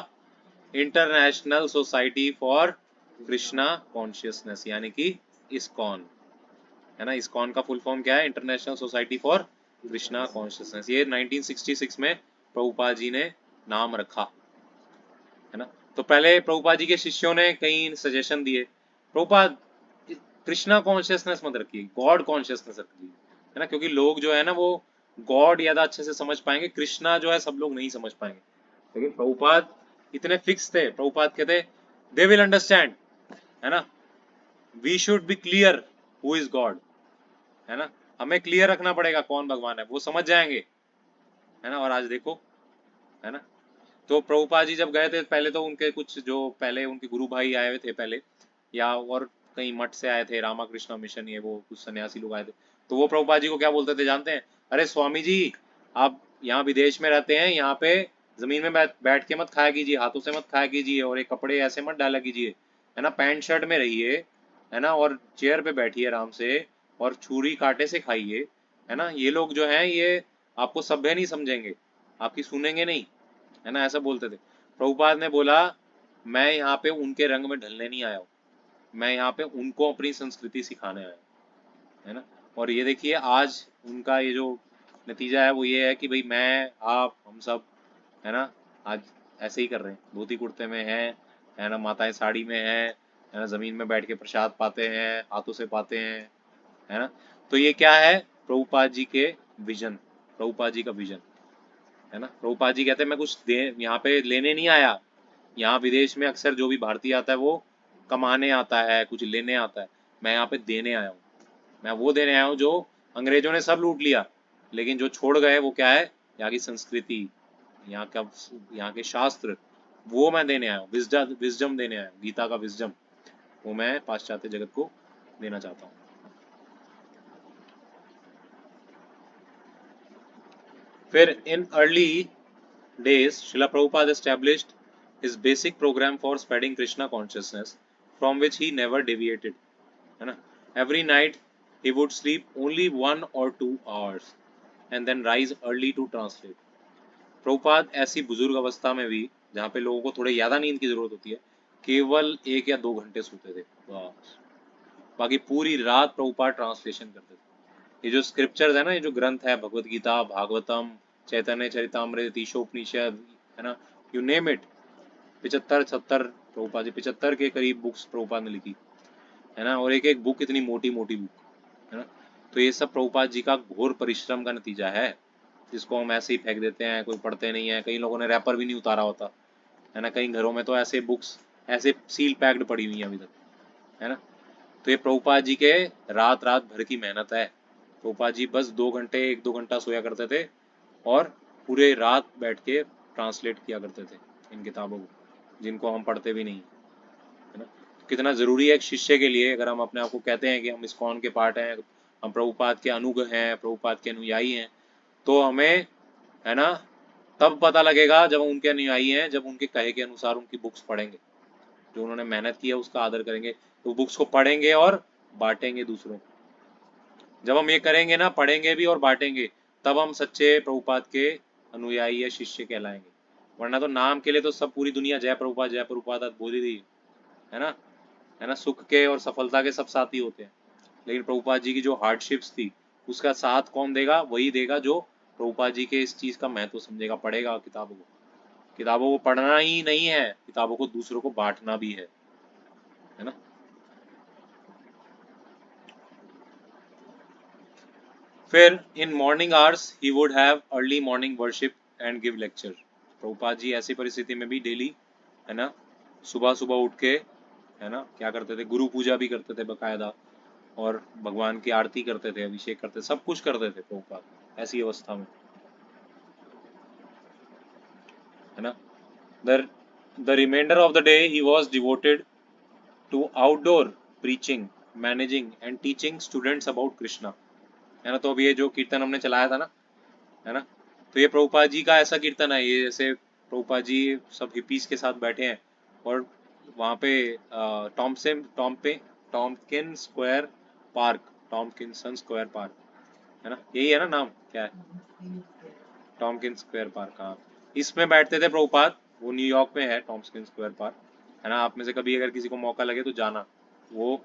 international society for Krishna consciousness, यानी कि इस्कॉन, है ना, इस्कॉन का फुल फॉर्म क्या है, international society for Krishna consciousness, ये 1966 में प्रभुपाद जी ने नाम रखा, है ना, तो पहले प्रभुपाद जी के शिष्यों ने कई सजेशन दिए, प्रभुपाद कृष्णा कॉन्शियसनेस मत रखिए, गॉड कॉन्शियसनेस रखिए, है ना, क्योंकि लोग जो है ना वो गॉड ज्यादा अच्छे से समझ पाएंगे, कृष्णा जो है सब लोग नहीं समझ पाएंगे, लेकिन प्रभुपाद इतने फिक्स थे, प्रभुपाद कहते दे विल अंडरस्टैंड, है ना, we should be clear who is God, है ना, हमें क्लियर रखना पड़ेगा कौन भगवान है, वो समझ जाएंगे, है ना, और आज देखो, है ना, तो प्रभुपाद जी जब गए थे, पहले तो उनके कुछ जो पहले उनके गुरु भाई आए हुए थे पहले, या और कई मठ से आए थे, रामाकृष्ण मिशन, ये वो कुछ सन्यासी लोग आए थे, तो वो प्रभुपाद जी को क्या बोलते थे जानते हैं, अरे स्वामी जी, आप यहाँ विदेश में रहते हैं, यहाँ पे जमीन में बैठ के मत खाया कीजिए, हाथों से मत खाया कीजिए, और ये कपड़े ऐसे मत डाला कीजिए, है ना, पैंट शर्ट में रहिए, है ना, और चेयर पे बैठिए आराम से, और छुरी कांटे से खाइए, है ना, ये लोग जो हैं ये आपको सभ्य नहीं समझेंगे, आपकी सुनेंगे नहीं, है ना, ऐसा बोलते थे। प्रभुपाद ने बोला, मैं यहाँ पे उनके रंग में ढलने नहीं आया हूँ, मैं यहाँ पे उनको अपनी संस्कृति सिखाने आया हूँ, है ना, और ये देखिए आज उनका ये जो नतीजा है वो ये है कि भाई मैं, आप, हम सब, है ना, आज ऐसे ही कर रहे हैं, धोती कुर्ते में हैं, है ना, माताएं साड़ी में है ना, जमीन में बैठ के प्रसाद पाते हैं, हाथों से पाते हैं, है ना। तो ये क्या है, प्रभुपाद जी के विजन, प्रभुपाद जी का विजन, है ना। प्रभुपाद जी कहते हैं मैं कुछ दे यहाँ पे लेने नहीं आया, यहाँ विदेश में अक्सर जो भी भारतीय आता है वो कमाने आता है, कुछ लेने आता है, मैं यहाँ पे देने आया हूँ, मैं वो देने आया हूँ जो अंग्रेजों ने सब लूट लिया, लेकिन जो छोड़ गए वो क्या है, यहाँ की संस्कृति, यहाँ का, यहाँ के शास्त्र, वो मैं देने आया हूँ, विजडम देने आया हूँ, गीता का विजडम, वो मैं पाश्चात्य जगत को देना चाहता हूँ। फिर in early days, Srila Prabhupada established his basic program for spreading Krishna consciousness, from which he never deviated. है ना? Every night he would sleep only 1 or 2 hours and then rise early to translate. Prabhupada ऐसी बुजुर्ग अवस्था में भी, जहाँ पे लोगों को थोड़े ज़्यादा नींद की जरूरत होती है, केवल 1 या 2 घंटे सोते थे बस, बाकी पूरी रात प्रभुपाद ट्रांसलेशन करते थे। ये जो स्क्रिप्चर्स है ना, ये जो ग्रंथ है, भगवत गीता, भागवतम, चैतन्य चरितामृत, ईशोपनिषद, है ना, you name it, 75-70 Prabhupada ji 75 के करीब बुक्स प्रभुपाद ने लिखी, है ना, और एक एक बुक इतनी मोटी मोटी बुक, है ना। तो ये सब प्रभुपाद जी का घोर परिश्रम का नतीजा है, जिसको हम ऐसे ही फेंक देते हैं, कोई पढ़ते नहीं है, कई लोगों ने रैपर भी नहीं उतारा होता, है ना, कई घरों में तो ऐसे बुक्स ऐसे सील पैक्ड पड़ी हुई हैं अभी तक, है ना। तो ये प्रभुपाद जी के रात रात भर की मेहनत है। प्रभुपाद जी बस 2 घंटे 1-2 घंटा सोया करते थे और पूरे रात बैठ के ट्रांसलेट किया करते थे इन किताबों को, जिनको हम पढ़ते भी नहीं, है ना। तो कितना ज़रूरी है एक शिष्य के लिए, अगर हम अपने आप को कहते हैं कि हम इस्कॉन के पार्ट हैं, हम प्रभुपाद के अनुग हैं, प्रभुपाद के अनुयायी हैं, तो हमें, है ना, तब पता लगेगा जब हम उनके अनुयायी हैं, जब उनके कहे के अनुसार उनकी बुक्स पढ़ेंगे, जो उन्होंने मेहनत की है उसका आदर करेंगे, तो बुक्स को पढ़ेंगे और बांटेंगे दूसरों को। जब हम ये करेंगे ना, पढ़ेंगे भी और बांटेंगे, तब हम सच्चे प्रभुपाद के अनुयायी या शिष्य कहलाएंगे। वरना तो नाम के लिए तो सब पूरी दुनिया जय प्रभुपाद आज बोल ही रही है ना, है ना, सुख के और सफलता के सब साथी होते हैं, लेकिन प्रभुपाद जी की जो हार्डशिप्स थी उसका साथ कौन देगा, वही देगा जो प्रभुपाद जी के इस चीज का महत्व समझेगा, पढ़ेगा किताबों को। किताबों को पढ़ना ही नहीं है, किताबों को दूसरों को बांटना भी है ना। फिर in morning hours he would have early morning worship and give lecture. Prabhupada ji ऐसी परिस्थिति में भी डेली, है ना, सुबह सुबह उठ के, है ना, क्या करते थे, गुरु पूजा भी करते थे बकायदा, और भगवान की आरती करते थे, अभिषेक करते, सब कुछ करते थे प्रभुपाद ऐसी अवस्था में, है ना। The reminder of the day he was devoted to outdoor preaching, managing and teaching students about Krishna, है ना। तो अब ये जो कीर्तन हमने चलाया था ना, है ना, तो ये प्रभुपाद जी का ऐसा कीर्तन है, ये जैसे प्रभुपाद जी सब हिपीज के साथ बैठे हैं और वहाँ पे Tompkins square park, Tompkins square park, है ना, यही है ना नाम, क्या है, टॉम्किन स्क्वायर पार्क, हाँ, इसमें बैठते थे प्रभुपाद। वो न्यूयॉर्क में है टॉम्किन स्क्वायर पार्क, है ना। आप में से कभी अगर किसी को मौका लगे तो जाना, वो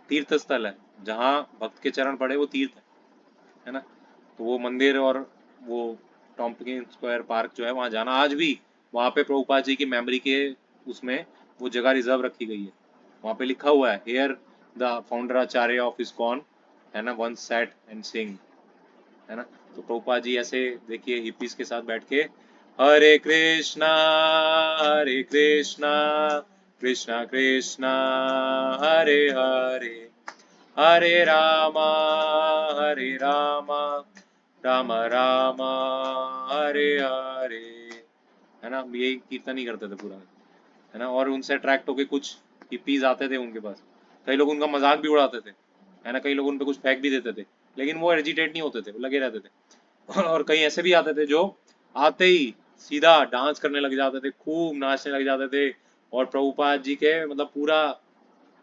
तीर्थ स्थल है, जहाँ भक्त के चरण पड़े वो तीर्थ है ना। तो वो मंदिर और वो टॉम्किन स्क्वायर पार्क जो है, वहाँ जाना, आज भी वहाँ पे प्रभुपाद जी की मेमोरी के उसमें वो जगह रिजर्व रखी गई है, वहाँ पे लिखा हुआ है, here the founder Acharya of ISKCON, है ना, वंस सैट एंड सिंग, है ना। तो प्रभुपाद जी ऐसे देखिए हिप्पीज के साथ बैठ के हरे कृष्णा कृष्णा कृष्णा हरे हरे, हरे रामा राम राम हरे हरे, है ना, यही कीर्तन ही करते थे पूरा, है ना। और उनसे अट्रैक्ट होके कुछ हिप्पीज आते थे उनके पास, कई लोग उनका मजाक भी उड़ाते थे, है ना, कई लोग उन पे कुछ फेंक भी देते थे, लेकिन वो एजिटेट नहीं होते थे, वो लगे रहते थे। और कई ऐसे भी आते थे जो आते ही सीधा डांस करने लग जाते थे, खूब नाचने लग जाते थे, और प्रभुपाद जी के मतलब पूरा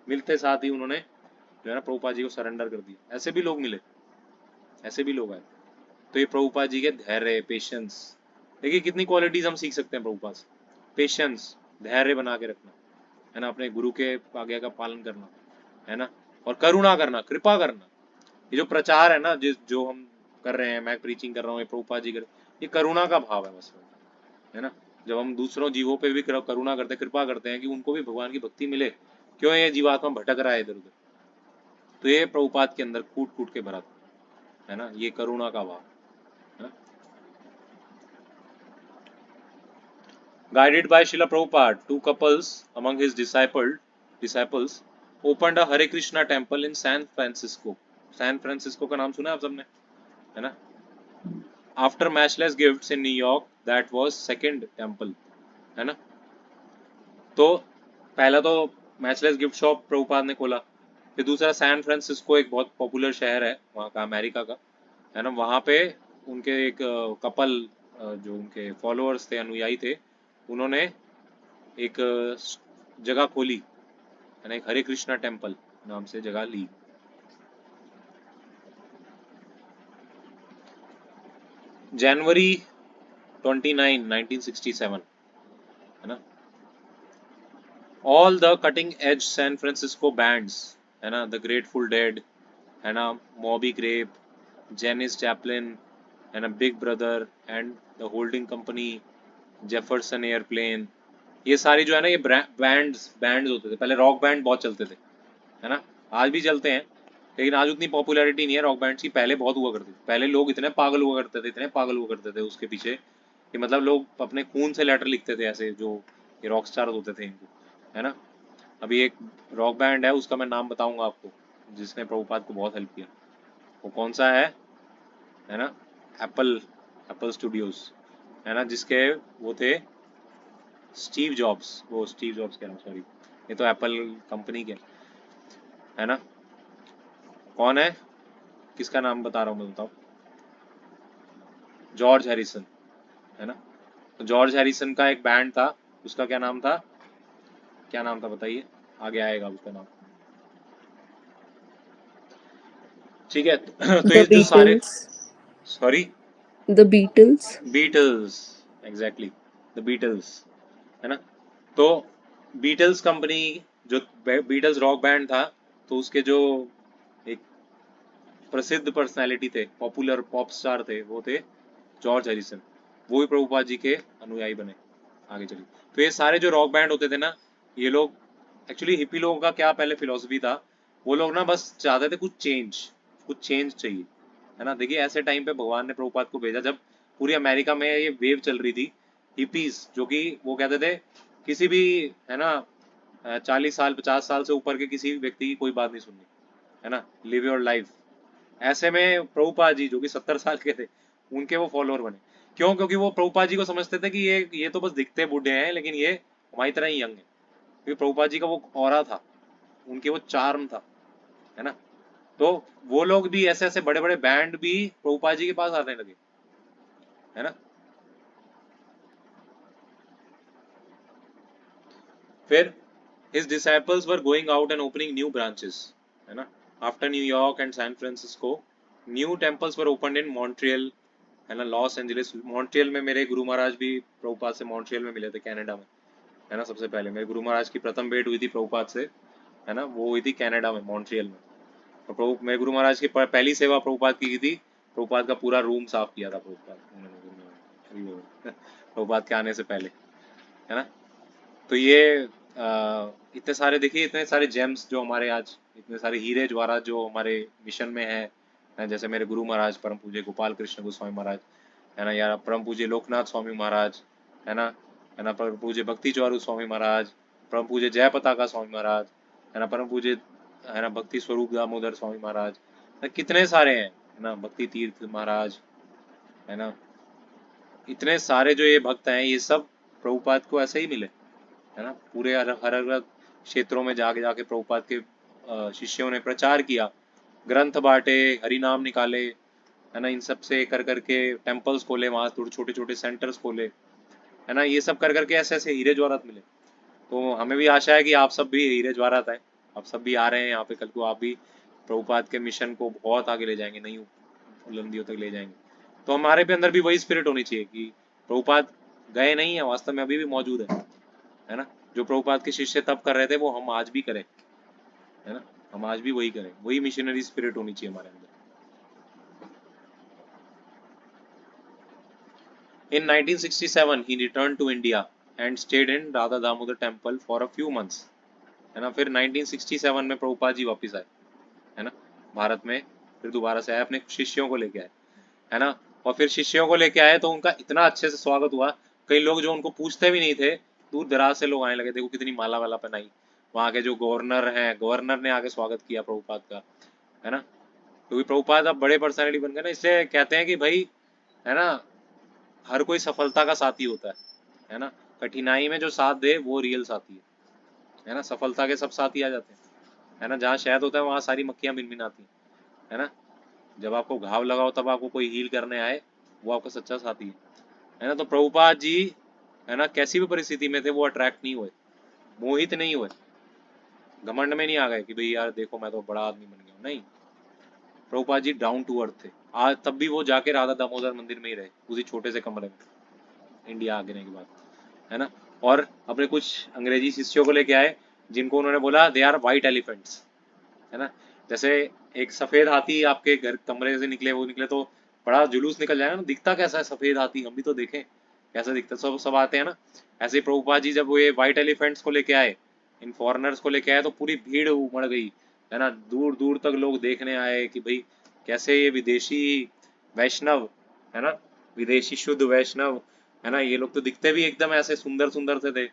मिलते साथ ही उन्होंने जो है ना प्रभुपाद जी को सरेंडर कर दिया। ऐसे भी लोग मिले, ऐसे भी लोग आए। तो ये प्रभुपाद जी के धैर्य, पेशेंस, देखिए कितनी क्वालिटीज हम सीख सकते हैं प्रभुपाद से। पेशेंस, धैर्य बना के रखना, है ना, अपने गुरु के आज्ञा का पालन करना, है ना, और करुणा करना, कृपा करना। ये जो प्रचार है ना, जो हम कर रहे हैं, मैं प्रीचिंग कर रहा हूँ, ये प्रभुपाद जी कर, ये करुणा का भाव है बस, है ना। जब हम दूसरों जीवों पे भी करुणा करते हैं, कृपा करते हैं कि उनको भी भगवान की भक्ति मिले, क्यों ये जीवात्मा भटक रहा है इधर उधर। तो ये प्रभुपाद के अंदर कूट कूट के भरा था, है ना, ये करुणा का भाव, है ना। Guided by Srila Prabhupada, two couples among his disciples opened a Hare Krishna temple in San Francisco. San Francisco का नाम सुना है आप सबने, है ना। After matchless gifts in New York, that was second temple, है ना। तो पहला तो मैचलेस गिफ्ट शॉप प्रभुपाद ने खोला, फिर दूसरा सैन फ्रांसिस्को, एक बहुत पॉपुलर शहर है वहाँ का, अमेरिका का, है ना, वहाँ पे उनके एक कपल जो उनके फॉलोअर्स थे, अनुयायी थे, उन्होंने एक जगह खोली, है ना, एक हरे कृष्णा टेम्पल नाम से जगह ली। जनवरी 29, 1967, है ना। All the cutting edge San Francisco bands, है ना, द ग्रेटफुल डेड, है ना, मॉबी ग्रेप, जेनिस चैपलिन, है ना, big brother and the holding company, Jefferson airplane, ये सारी जो है ना, ये बैंड्स होते थे। पहले रॉक बैंड बहुत चलते थे, है ना, आज भी चलते हैं, लेकिन आज उतनी पॉपुलैरिटी नहीं है रॉक बैंड्स की, पहले बहुत हुआ करती थी। पहले लोग इतने पागल हुआ करते थे, इतने पागल हुआ करते थे उसके पीछे, कि मतलब लोग अपने खून से लेटर लिखते थे ऐसे, जो ये रॉक स्टार होते थे इनको, है ना। अभी एक रॉक बैंड है, उसका मैं नाम बताऊंगा आपको, जिसने प्रभुपाद को बहुत हेल्प किया। वो कौन सा है ना, एप्पल एप्पल स्टूडियोज, है ना, जिसके वो थे स्टीव जॉब्स, वो स्टीव जॉब्स कह रहा हूँ, सॉरी, ये तो एप्पल कंपनी के, है ना। कौन है, किसका नाम बता रहा हूँ मैं, बताओ, जॉर्ज हैरिसन, है ना। तो जॉर्ज हैरिसन का एक बैंड था, उसका क्या नाम था, क्या नाम था बताइए, आगे आएगा उसका नाम, ठीक है। तो The ये जो सारे, Beatles. Sorry, The Beatles. Beatles, exactly, the Beatles, है ना। तो बीटल्स कंपनी, जो बीटल्स रॉक बैंड था, तो उसके जो एक प्रसिद्ध पर्सनालिटी थे, पॉपुलर पॉप स्टार थे, वो थे जॉर्ज हैरिसन, वो भी प्रभुपाद जी के अनुयायी बने। आगे चलिए, तो ये सारे जो रॉक बैंड होते थे ना, ये लोग एक्चुअली, हिप्पी लोगों का क्या पहले फिलोसफी था, वो लोग ना बस चाहते थे कुछ चेंज चाहिए, है ना। देखिए ऐसे टाइम पे भगवान ने प्रभुपाद को भेजा, जब पूरी अमेरिका में ये वेव चल रही थी हिपीज, जो कि वो कहते थे किसी भी, है ना, 40 साल 50 साल से ऊपर के किसी भी व्यक्ति की कोई बात नहीं सुननी, है ना, लिव योर लाइफ। ऐसे में प्रभुपाद जी जो कि 70 साल के थे, उनके वो फॉलोअर बने। क्यों? क्योंकि वो प्रभुपाद जी को समझते थे कि ये तो बस दिखते बूढ़े हैं, लेकिन ये हमारी तरह ही यंग है, क्योंकि प्रभुपाद जी का वो ऑरा था, उनके वो चार्म था, है ना। तो वो लोग भी, ऐसे ऐसे बड़े बड़े बैंड भी प्रभुपाद जी के पास आने लगे, है ना। फिर his disciples were going out and opening new branches, है ना। After New York and San Francisco, new temples were opened in Montreal, है ना, लॉस एंजलिस। मॉन्ट्रियल में मेरे गुरु महाराज भी प्रभुपाद से मॉन्ट्रियल में मिले थे, कनाडा में, है ना। सबसे पहले मेरे गुरु महाराज की प्रथम भेंट हुई थी प्रभुपाद से, है ना, वो हुई थी कनाडा में, मॉन्ट्रियल में। तो प्रभु, मेरे गुरु महाराज की पहली सेवा प्रभुपाद की थी, प्रभुपाद का पूरा रूम साफ किया था प्रभुपाद उन्होंने, प्रभुपाद के आने से पहले, है ना। तो ये इतने सारे, देखिए इतने सारे जेम्स जो हमारे आज, इतने सारे हीरे जवाहरात जो हमारे मिशन में है, जैसे मेरे गुरु महाराज परम पूज्य गोपाल कृष्ण गोस्वामी महाराज, है ना, या परम पूज्य लोकनाथ स्वामी महाराज, है ना, परम पूज्य भक्ति चौरू स्वामी महाराज, परम पूज्य जय पताका स्वामी महाराज, है ना, परम पूज्य, है ना, भक्ति स्वरूप दामोदर स्वामी महाराज, कितने सारे हैं, है ना, भक्ति तीर्थ महाराज, है ना। इतने सारे जो ये भक्त हैं, ये सब प्रभुपाद को ऐसे ही मिले, है ना। पूरे हर अलग क्षेत्रों में जाके जाके प्रभुपाद के शिष्यों ने प्रचार किया, ग्रंथ बांटे, हरि नाम निकाले, है ना, इन सब से कर करके टेम्पल्स खोले, वहाँ थोड़े छोटे छोटे सेंटर्स खोले, है ना। ये सब कर करके ऐसे ऐसे हीरे जवाहरात मिले। तो हमें भी आशा है कि आप सब भी हीरे जवाहरात हैं, आप सब भी आ रहे हैं यहाँ पे, कल को आप भी प्रभुपाद के मिशन को बहुत आगे ले जाएंगे, नई बुलंदियों तक ले जाएंगे। तो हमारे पे अंदर भी वही स्पिरिट होनी चाहिए कि प्रभुपाद गए नहीं है, वास्तव में अभी भी मौजूद है ना। जो प्रभुपाद के शिष्य तब कर रहे थे, वो हम आज भी करें, है ना, हम आज भी वही करें, वही मिशनरी स्पिरिट होनी चाहिए हमारे अंदर। In 1967 he returned to India and stayed in Radha Damodar temple for a few months, है ना। फिर 1967 में प्रभुपाद जी वापस आए, है ना, भारत में फिर दोबारा से आए, अपने शिष्यों को लेके आए, है ना। और फिर शिष्यों को लेके आए तो उनका इतना अच्छे से स्वागत हुआ, कई लोग जो उनको पूछते भी नहीं थे, दूर दराज से लोग आने लगे। देखो कितनी माला वाला पहनाई, वहाँ के जो गवर्नर हैं, गवर्नर ने आके स्वागत किया प्रभुपाद का, है ना। क्योंकि प्रभुपाद अब बड़े पर्सनैलिटी बन गए ना, इसलिए कहते हैं कि भाई, है ना, हर कोई सफलता का साथी होता है ना। कठिनाई में जो साथ दे वो रियल साथी है ना। सफलता के सब साथी आ जाते हैं, है ना। जहाँ शहद होता है वहाँ सारी मक्खियाँ भिनभिनाती हैं, है ना। जब आपको घाव लगाओ तब आपको कोई हील करने आए, वो आपका सच्चा साथी है ना। तो प्रभुपाद जी, है ना, कैसी भी परिस्थिति में थे वो अट्रैक्ट नहीं हुए, मोहित नहीं हुए, घमंड में नहीं आ गए कि भाई यार देखो मैं तो बड़ा आदमी बन गया हूँ, नहीं। Prabhupada ji down to earth थे। आज तब भी वो जाके राधा दामोदर मंदिर में ही रहे, उसी छोटे से कमरे में, इंडिया आने के बाद, है ना। और अपने कुछ अंग्रेजी शिष्यों को लेके आए, जिनको उन्होंने बोला दे आर वाइट एलिफेंट्स, है ना। जैसे एक सफेद हाथी आपके घर कमरे से निकले, वो निकले तो बड़ा जुलूस निकल जाएगा ना, दिखता कैसा है सफेद हाथी, हम भी तो देखें कैसा दिखता है, सब सब आते हैं ना। ऐसे ही प्रभुपाद जी जब वो ये व्हाइट एलिफेंट्स को लेके आए, इन फॉरेनर्स को लेके आए, तो पूरी भीड़ उमड़ गई, है ना। दूर दूर तक लोग देखने आए कि भाई कैसे ये विदेशी वैष्णव, है ना, विदेशी शुद्ध वैष्णव, है ना, ये लोग तो दिखते भी एकदम ऐसे सुंदर सुंदर से थे,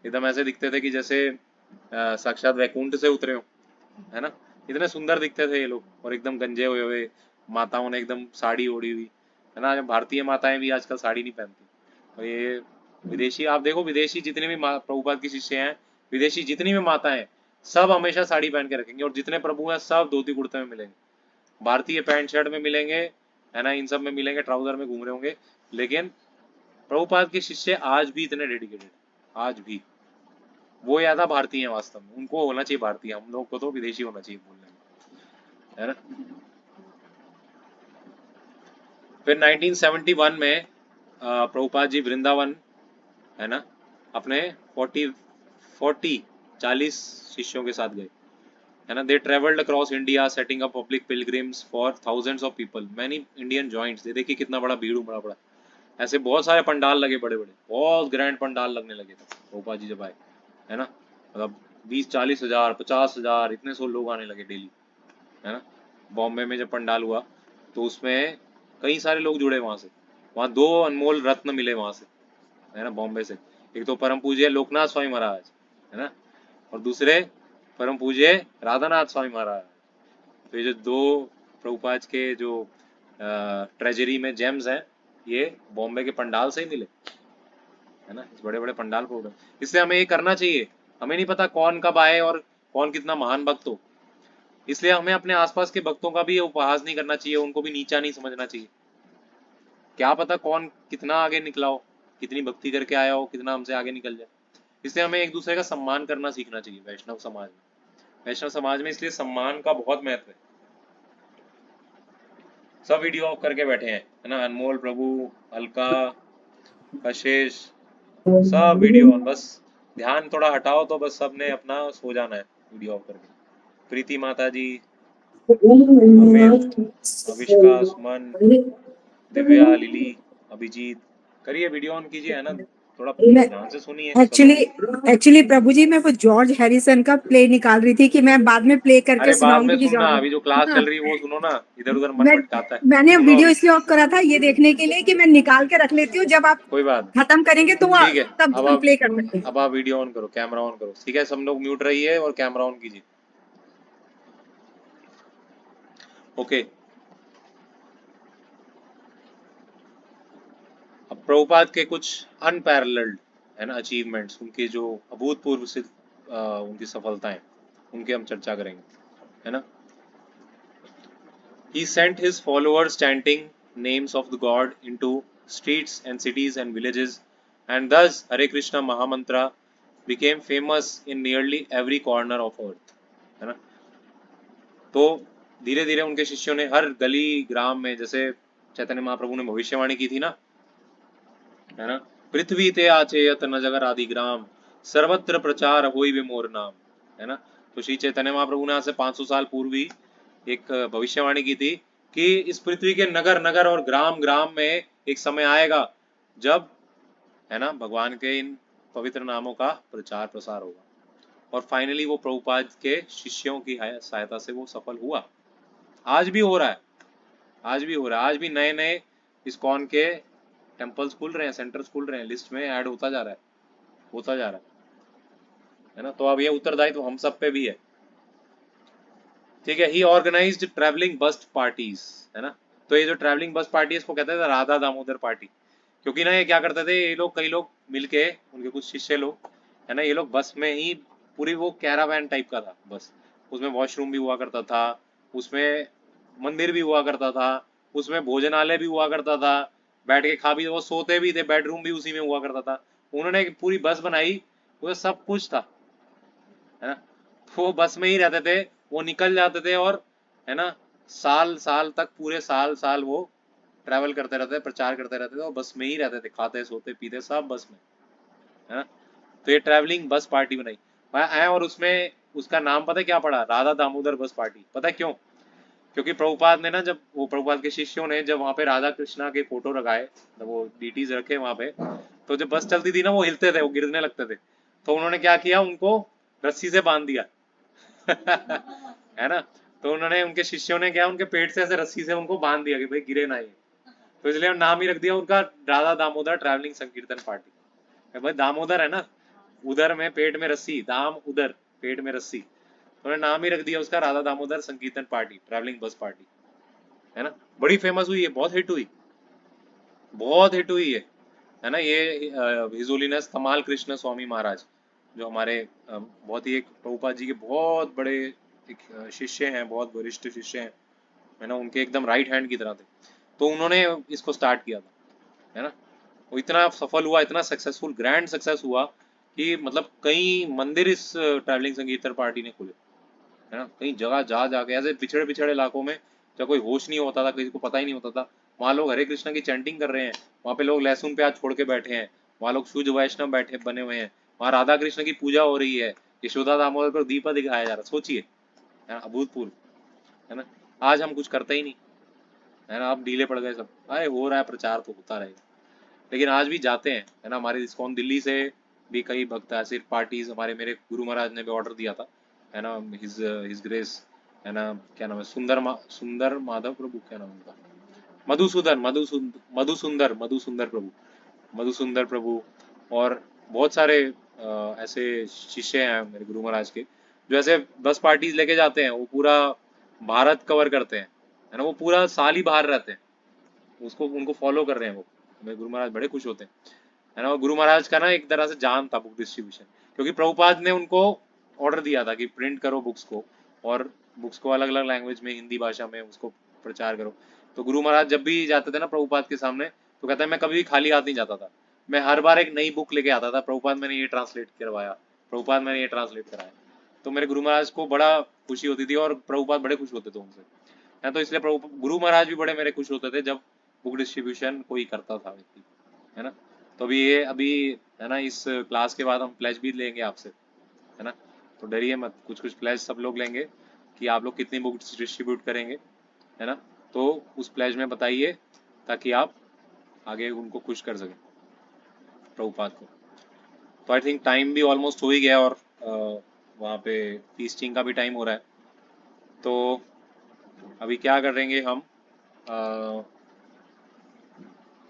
एकदम ऐसे दिखते थे कि जैसे साक्षात वैकुंठ से उतरे हो, है ना। इतने सुंदर दिखते थे ये लोग, और एकदम गंजे हुए हुए, माताओं ने एकदम साड़ी ओढ़ी हुई, है ना। भारतीय माताएं भी आजकल साड़ी नहीं पहनती। और ये विदेशी, आप देखो विदेशी जितने भी प्रभुपाद की शिष्य हैं, विदेशी जितनी भी माता हैं, सब हमेशा साड़ी पहन के रखेंगे, और जितने प्रभु हैं सब धोती कुर्ते में मिलेंगे, भारतीय पैंट शर्ट में मिलेंगे, है ना, इन सब में मिलेंगे, ट्राउजर में घूम रहे होंगे। लेकिन प्रभुपाद के शिष्य आज भी इतने डेडिकेटेड, आज भी वो ज्यादा भारतीय हैं वास्तव में, उनको होना चाहिए भारतीय, हम लोग को तो विदेशी होना चाहिए बोलने में, है ना। फिर 1971 में प्रभुपाद जी वृंदावन, है ना, अपने 40 शिष्यों के साथ गए, है ना। They travelled across India setting up public pilgrims for thousands of people, many Indian joints. ये देखिए कितना बड़ा भीड़ उमड़ा पड़ा, ऐसे बहुत सारे पंडाल लगे, बड़े बड़े बहुत ग्रैंड पंडाल लगने लगे थे प्रभुपाद जी जब आए, है ना। मतलब 20-40 हज़ार 50 हज़ार इतने सौ लोग आने लगे डेली, है ना। बॉम्बे में जब पंडाल हुआ तो उसमें कई सारे लोग जुड़े वहां से, वहां दो अनमोल रत्न मिले वहां से, है ना, बॉम्बे से। एक तो परम पूज्य लोकनाथ स्वामी महाराज, है ना, और दूसरे परम पूज्य राधानाथ स्वामी महाराज। तो ये जो दो प्रभुपाद के जो ट्रेजरी में जेम्स हैं, ये बॉम्बे के पंडाल से ही मिले, है ना, इस बड़े बड़े पंडाल प्रोग्राम। इसलिए हमें ये करना चाहिए, हमें नहीं पता कौन कब आए और कौन कितना महान भक्त हो, इसलिए हमें अपने आसपास के भक्तों का भी उपहास नहीं करना चाहिए, उनको भी नीचा नहीं समझना चाहिए। क्या पता कौन कितना आगे निकला हो, कितनी भक्ति करके आया हो, कितना हमसे आगे निकल जाए। इसलिए हमें एक दूसरे का सम्मान करना सीखना चाहिए वैष्णव समाज में। वैष्णव समाज में इसलिए सम्मान का बहुत महत्व है। सब वीडियो ऑफ करके बैठे हैं, है ना, अनमोल प्रभु, अलका, कशिश, सब वीडियो ऑन, बस ध्यान थोड़ा हटाओ तो बस सबने अपना सो जाना है वीडियो ऑफ करके। प्रीति माता जी, अमित, अविष्का, सुमन, दिव्या, लिली, अभिजीत, करिए वीडियो ऑन कीजिए, है ना, थोड़ा ध्यान से सुनिए सब एक्चुअली लोग। एक्चुअली प्रभु जी मैं वो जॉर्ज हैरिसन का प्ले निकाल रही थी कि मैं बाद में प्ले करके अरे बाद में सुनाऊंगी कि सुनना, जॉर्ज। अभी जो क्लास हाँ, चल रही है वो सुनो ना, इधर उधर मन मैं भटकाता है, मैंने सुनो वीडियो अभी। इसलिए ऑफ करा था ये देखने के लिए कि मैं निकाल के रख लेती हूँ, जब आप कोई बात, खत्म करेंगे तो ठीक है। तब अब हम आप प्ले कर सकते हैं। अब आप वीडियो ऑन करो, कैमरा ऑन करो, ठीक है, सब लोग म्यूट रहिए और कैमरा ऑन कीजिए, ओके। अब प्रभुपाद के कुछ अनपैरेलल्ड, है ना, अचीवमेंट्स, उनके जो अभूतपूर्व सिद्ध उनकी सफलताएं, उनके हम चर्चा करेंगे, है ना। He sent his followers chanting names of the God into streets and cities and villages, and thus Hare Krishna Mahamantra became famous in nearly every corner of earth, है ना। तो धीरे धीरे उनके शिष्यों ने हर गली ग्राम में, जैसे चैतन्य महाप्रभु ने भविष्यवाणी की थी ना, है ना, पृथ्वी ते आचेयत न जगर आदि ग्राम, सर्वत्र प्रचार होई वे मोर नाम, है ना। तो श्री चैतन्य महाप्रभु ने आज से 500 साल पूर्व ही एक भविष्यवाणी की थी कि इस पृथ्वी के नगर नगर और ग्राम ग्राम में एक समय आएगा जब, है ना, भगवान के इन पवित्र नामों का प्रचार प्रसार होगा। और फाइनली वो प्रभुपाद के शिष्यों की सहायता से वो सफल हुआ। आज भी हो रहा है, आज भी हो रहा है, आज भी नए नए इस्कॉन के टेम्पल्स खुल रहे हैं, सेंटर्स खुल रहे हैं, लिस्ट में ऐड होता जा रहा है, होता जा रहा है ना। तो अब ये उत्तरदायित्व हम सब पे भी है। ठीक है। ही ऑर्गेनाइज्ड ट्रैवलिंग बस पार्टीज, है ना। तो ये जो ट्रैवलिंग बस पार्टी है इसको कहते थे राधा दामोदर पार्टी। क्योंकि ना ये क्या करते थे, ये लोग, कई लोग मिलके, उनके कुछ शिष्य लोग, है ना, ये लोग बस में ही, पूरी वो कैरावैन टाइप का था बस, उसमें वॉशरूम भी हुआ करता था, उसमें मंदिर भी हुआ करता था, उसमें भोजनालय भी हुआ करता था, बैठ के खा भी, वो सोते भी थे, बेडरूम भी उसी में हुआ करता था। उन्होंने एक पूरी बस बनाई, उसमें सब कुछ था, है ना। वो बस में ही रहते थे, वो निकल जाते थे, और, है ना, साल साल तक, पूरे साल साल वो ट्रैवल करते रहते थे, प्रचार करते रहते थे, और बस में ही रहते थे, खाते सोते पीते सब बस में, है ना। तो ये ट्रैवलिंग बस पार्टी बनाई है, और उसमें उसका नाम पता है क्या पड़ा, राधा दामोदर बस पार्टी। पता है क्यों? क्योंकि प्रभुपाद ने ना, जब वो प्रभुपाद के शिष्यों ने जब वहां पे राधा कृष्णा के फोटो लगाए, जब वो डीटीज रखे वहां पे, तो जब बस चलती थी ना वो हिलते थे, वो गिरने लगते थे, तो उन्होंने क्या किया, उनको रस्सी से बांध दिया। है ना। तो उन्होंने, उनके शिष्यों ने क्या, उनके पेट से ऐसे रस्सी से उनको बांध दिया कि भाई गिरे ना ये। तो इसलिए नाम ही रख दिया उनका राधा दामोदर ट्रैवलिंग संकीर्तन पार्टी। भाई दामोदर है ना, उधर में पेट में रस्सी, दाम उधर, पेट में रस्सी, तो उन्होंने नाम ही रख दिया उसका राधा दामोदर संकीर्तन पार्टी, ट्रैवलिंग बस पार्टी, है ना। बड़ी फेमस हुई है, बहुत हिट हुई, बहुत हिट हुई है ना। ये हिज होलीनेस कमाल कृष्ण स्वामी महाराज, जो हमारे बहुत ही, एक प्रभुपाद जी के बहुत बड़े एक शिष्य हैं, बहुत वरिष्ठ शिष्य हैं, है ना, उनके एकदम राइट हैंड की तरह थे। तो उन्होंने इसको स्टार्ट किया था, है ना। वो इतना सफल हुआ, इतना सक्सेसफुल, ग्रैंड सक्सेस हुआ कि मतलब कई मंदिर इस ट्रैवलिंग संगीतर पार्टी ने खोले, है ना। कई जगह जा जाके, ऐसे पिछड़े पिछड़े इलाकों में, जब कोई होश नहीं होता था, किसी को पता ही नहीं होता था, वहाँ लोग हरे कृष्णा की चैंटिंग कर रहे हैं, वहाँ पे लोग लहसुन प्याज छोड़ के बैठे हैं, वहाँ लोग शुद्ध वैष्णव बैठे बने हुए हैं, वहाँ राधा कृष्ण की पूजा हो रही है, यशोदा दामोदर को दीपा दिखाया जा रहा, सोचिए, है ना, अभूतपूर्व, है ना। आज हम कुछ करते ही नहीं, है ना, अब ढीले पड़ गए सब। अरे हो रहा है प्रचार, तो होता रहेगा, लेकिन आज भी जाते हैं, है ना। हमारे इस्कॉन दिल्ली से भी कई भक्त ऐसे पार्टीज, हमारे मेरे गुरु महाराज ने भी ऑर्डर दिया था, है ना, हिज ग्रेस, है ना, क्या नाम है, सुंदर माधव प्रभु, क्या नाम है उनका, मधुसुंदर प्रभु, मधुसुंदर प्रभु, और बहुत सारे ऐसे शिष्य हैं मेरे गुरु महाराज के, जो ऐसे बस पार्टीज लेके जाते हैं, वो पूरा भारत कवर करते हैं, है ना, वो पूरा साल ही बाहर रहते हैं, उसको उनको फॉलो कर रहे हैं वो, मेरे गुरु महाराज बड़े खुश होते हैं, है ना। वो गुरु महाराज का ना एक तरह से जान था बुक डिस्ट्रीब्यूशन, क्योंकि प्रभुपाद ने उनको ऑर्डर दिया था कि प्रिंट करो बुक्स को, और बुक्स को अलग अलग लैंग्वेज में, हिंदी भाषा में उसको प्रचार करो। तो गुरु महाराज जब भी जाते थे ना प्रभुपाद के सामने, तो कहता है मैं कभी भी खाली हाथ नहीं जाता था, मैं हर बार एक नई बुक लेके आता था, प्रभुपाद मैंने ये ट्रांसलेट करवाया, प्रभुपाद मैंने ये ट्रांसलेट कराया। तो मेरे गुरु महाराज को बड़ा खुशी होती थी, और प्रभुपाद बड़े खुश होते थे उनसे, है। तो इसलिए प्रभु गुरु महाराज भी बड़े मेरे खुश होते थे जब बुक डिस्ट्रीब्यूशन कोई करता था व्यक्ति, है ना। तो अभी ये अभी, है ना, इस क्लास के बाद हम प्लेज भी लेंगे आपसे, है ना। तो डरिए मत, कुछ कुछ प्लेज सब लोग लेंगे कि आप लोग कितनी बुक्स डिस्ट्रीब्यूट करेंगे, है ना। तो उस प्लेज में बताइए, ताकि आप आगे उनको खुश कर सकें, प्रभुपाद को। तो आई थिंक टाइम भी ऑलमोस्ट हो ही गया, और वहाँ पे फीस्टिंग का भी टाइम हो रहा है। तो अभी क्या करेंगे हम, अ,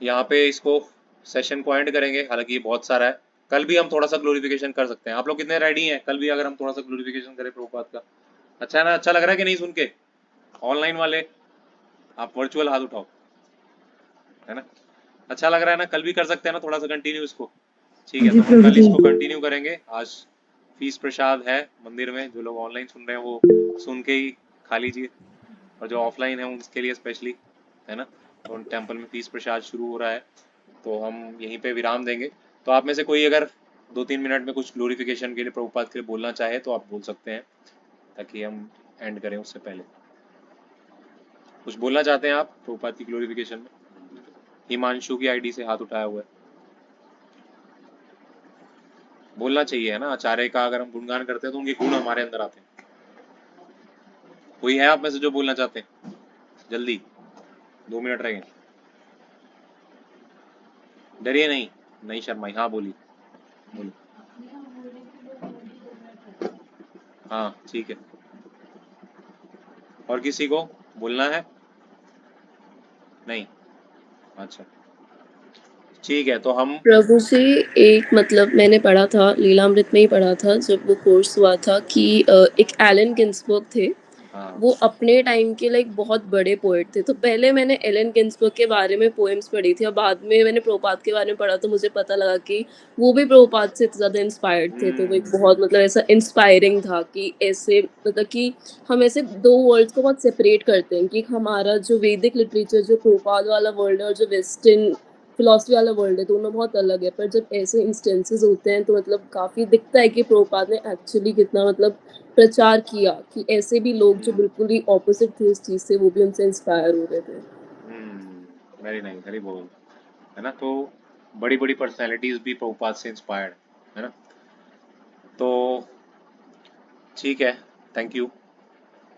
यहाँ पे इसको सेशन को एंड करेंगे, हालांकि ये बहुत सारा है। कल भी हम थोड़ा सा ग्लोरिफिकेशन कर सकते हैं, आप लोग कितने रेडी हैं, कल भी अगर हम थोड़ा सा ग्लोरिफिकेशन करें प्रभुपाद का? अच्छा है ना, अच्छा लग रहा है कि नहीं सुन के? ऑनलाइन वाले आप वर्चुअल हाथ उठाओ, है ना। अच्छा लग रहा है ना, कल भी कर सकते हैं ना थोड़ा सा कंटिन्यू इसको? ठीक है, जी तो हम प्रभु कल जी। इसको कंटिन्यू करेंगे। आज फीस प्रसाद है मंदिर में, जो लोग ऑनलाइन सुन रहे हैं वो सुन के ही खा लीजिए, और जो ऑफलाइन है उनके लिए स्पेशली, है ना। तो टेम्पल में फीस प्रसाद शुरू हो रहा है, तो हम यहीं पे विराम देंगे। तो आप में से कोई अगर 2-3 मिनट में कुछ ग्लोरिफिकेशन के लिए प्रभुपाद के लिए बोलना चाहे तो आप बोल सकते हैं, ताकि हम एंड करें उससे पहले। कुछ बोलना चाहते हैं आप प्रभुपाद की ग्लोरिफिकेशन में? हिमांशु की आईडी से हाथ उठाया हुआ है, बोलना चाहिए, है ना। आचार्य का अगर हम गुणगान करते हैं तो उनके गुण हमारे अंदर आते हैं। कोई है आप में से जो बोलना चाहते हैं? जल्दी, 2 मिनट रह गए। डरिए नहीं, नहीं शर्माई, हाँ बोलिए, बोलिए। हाँ ठीक है, और किसी को बोलना है? नहीं, अच्छा ठीक है, तो हम प्रभु से एक मतलब मैंने पढ़ा था, लीलामृत में ही पढ़ा था जब वो कोर्स हुआ था कि एक एलन गिन्सबर्ग थे, हाँ वो अपने टाइम के लाइक बहुत बड़े पोएट थे। तो पहले मैंने एलन गिन्सबर्ग के बारे में पोएम्स पढ़ी थी और बाद में मैंने प्रभुपाद के बारे में पढ़ा, तो मुझे पता लगा कि वो भी प्रभुपाद से ज़्यादा इंस्पायर्ड थे। तो वो एक बहुत मतलब ऐसा इंस्पायरिंग था कि ऐसे मतलब कि हम ऐसे 2 वर्ल्ड्स को बहुत सेपरेट करते हैं कि एक हमारा जो वैदिक लिटरेचर जो प्रभुपाद वाला वर्ल्ड है और जो वेस्टर्न फिलॉसफी वाला वर्ल्ड है, दोनों बहुत अलग है। पर जब ऐसे इंस्टेंसेस होते हैं तो मतलब काफ़ी दिखता है कि प्रभुपाद ने एक्चुअली कितना मतलब प्रचार किया कि ऐसे भी लोग जो बिल्कुल ही ऑपोजिट थे इस चीज़ से, वो भी उनसे इंस्पायर हो रहे थे। वेरी नाइस, वेरी बोल, है ना। तो बड़ी बड़ी पर्सनालिटीज भी प्रभुपाद से इंस्पायर्ड, है ना। तो ठीक है, थैंक यू।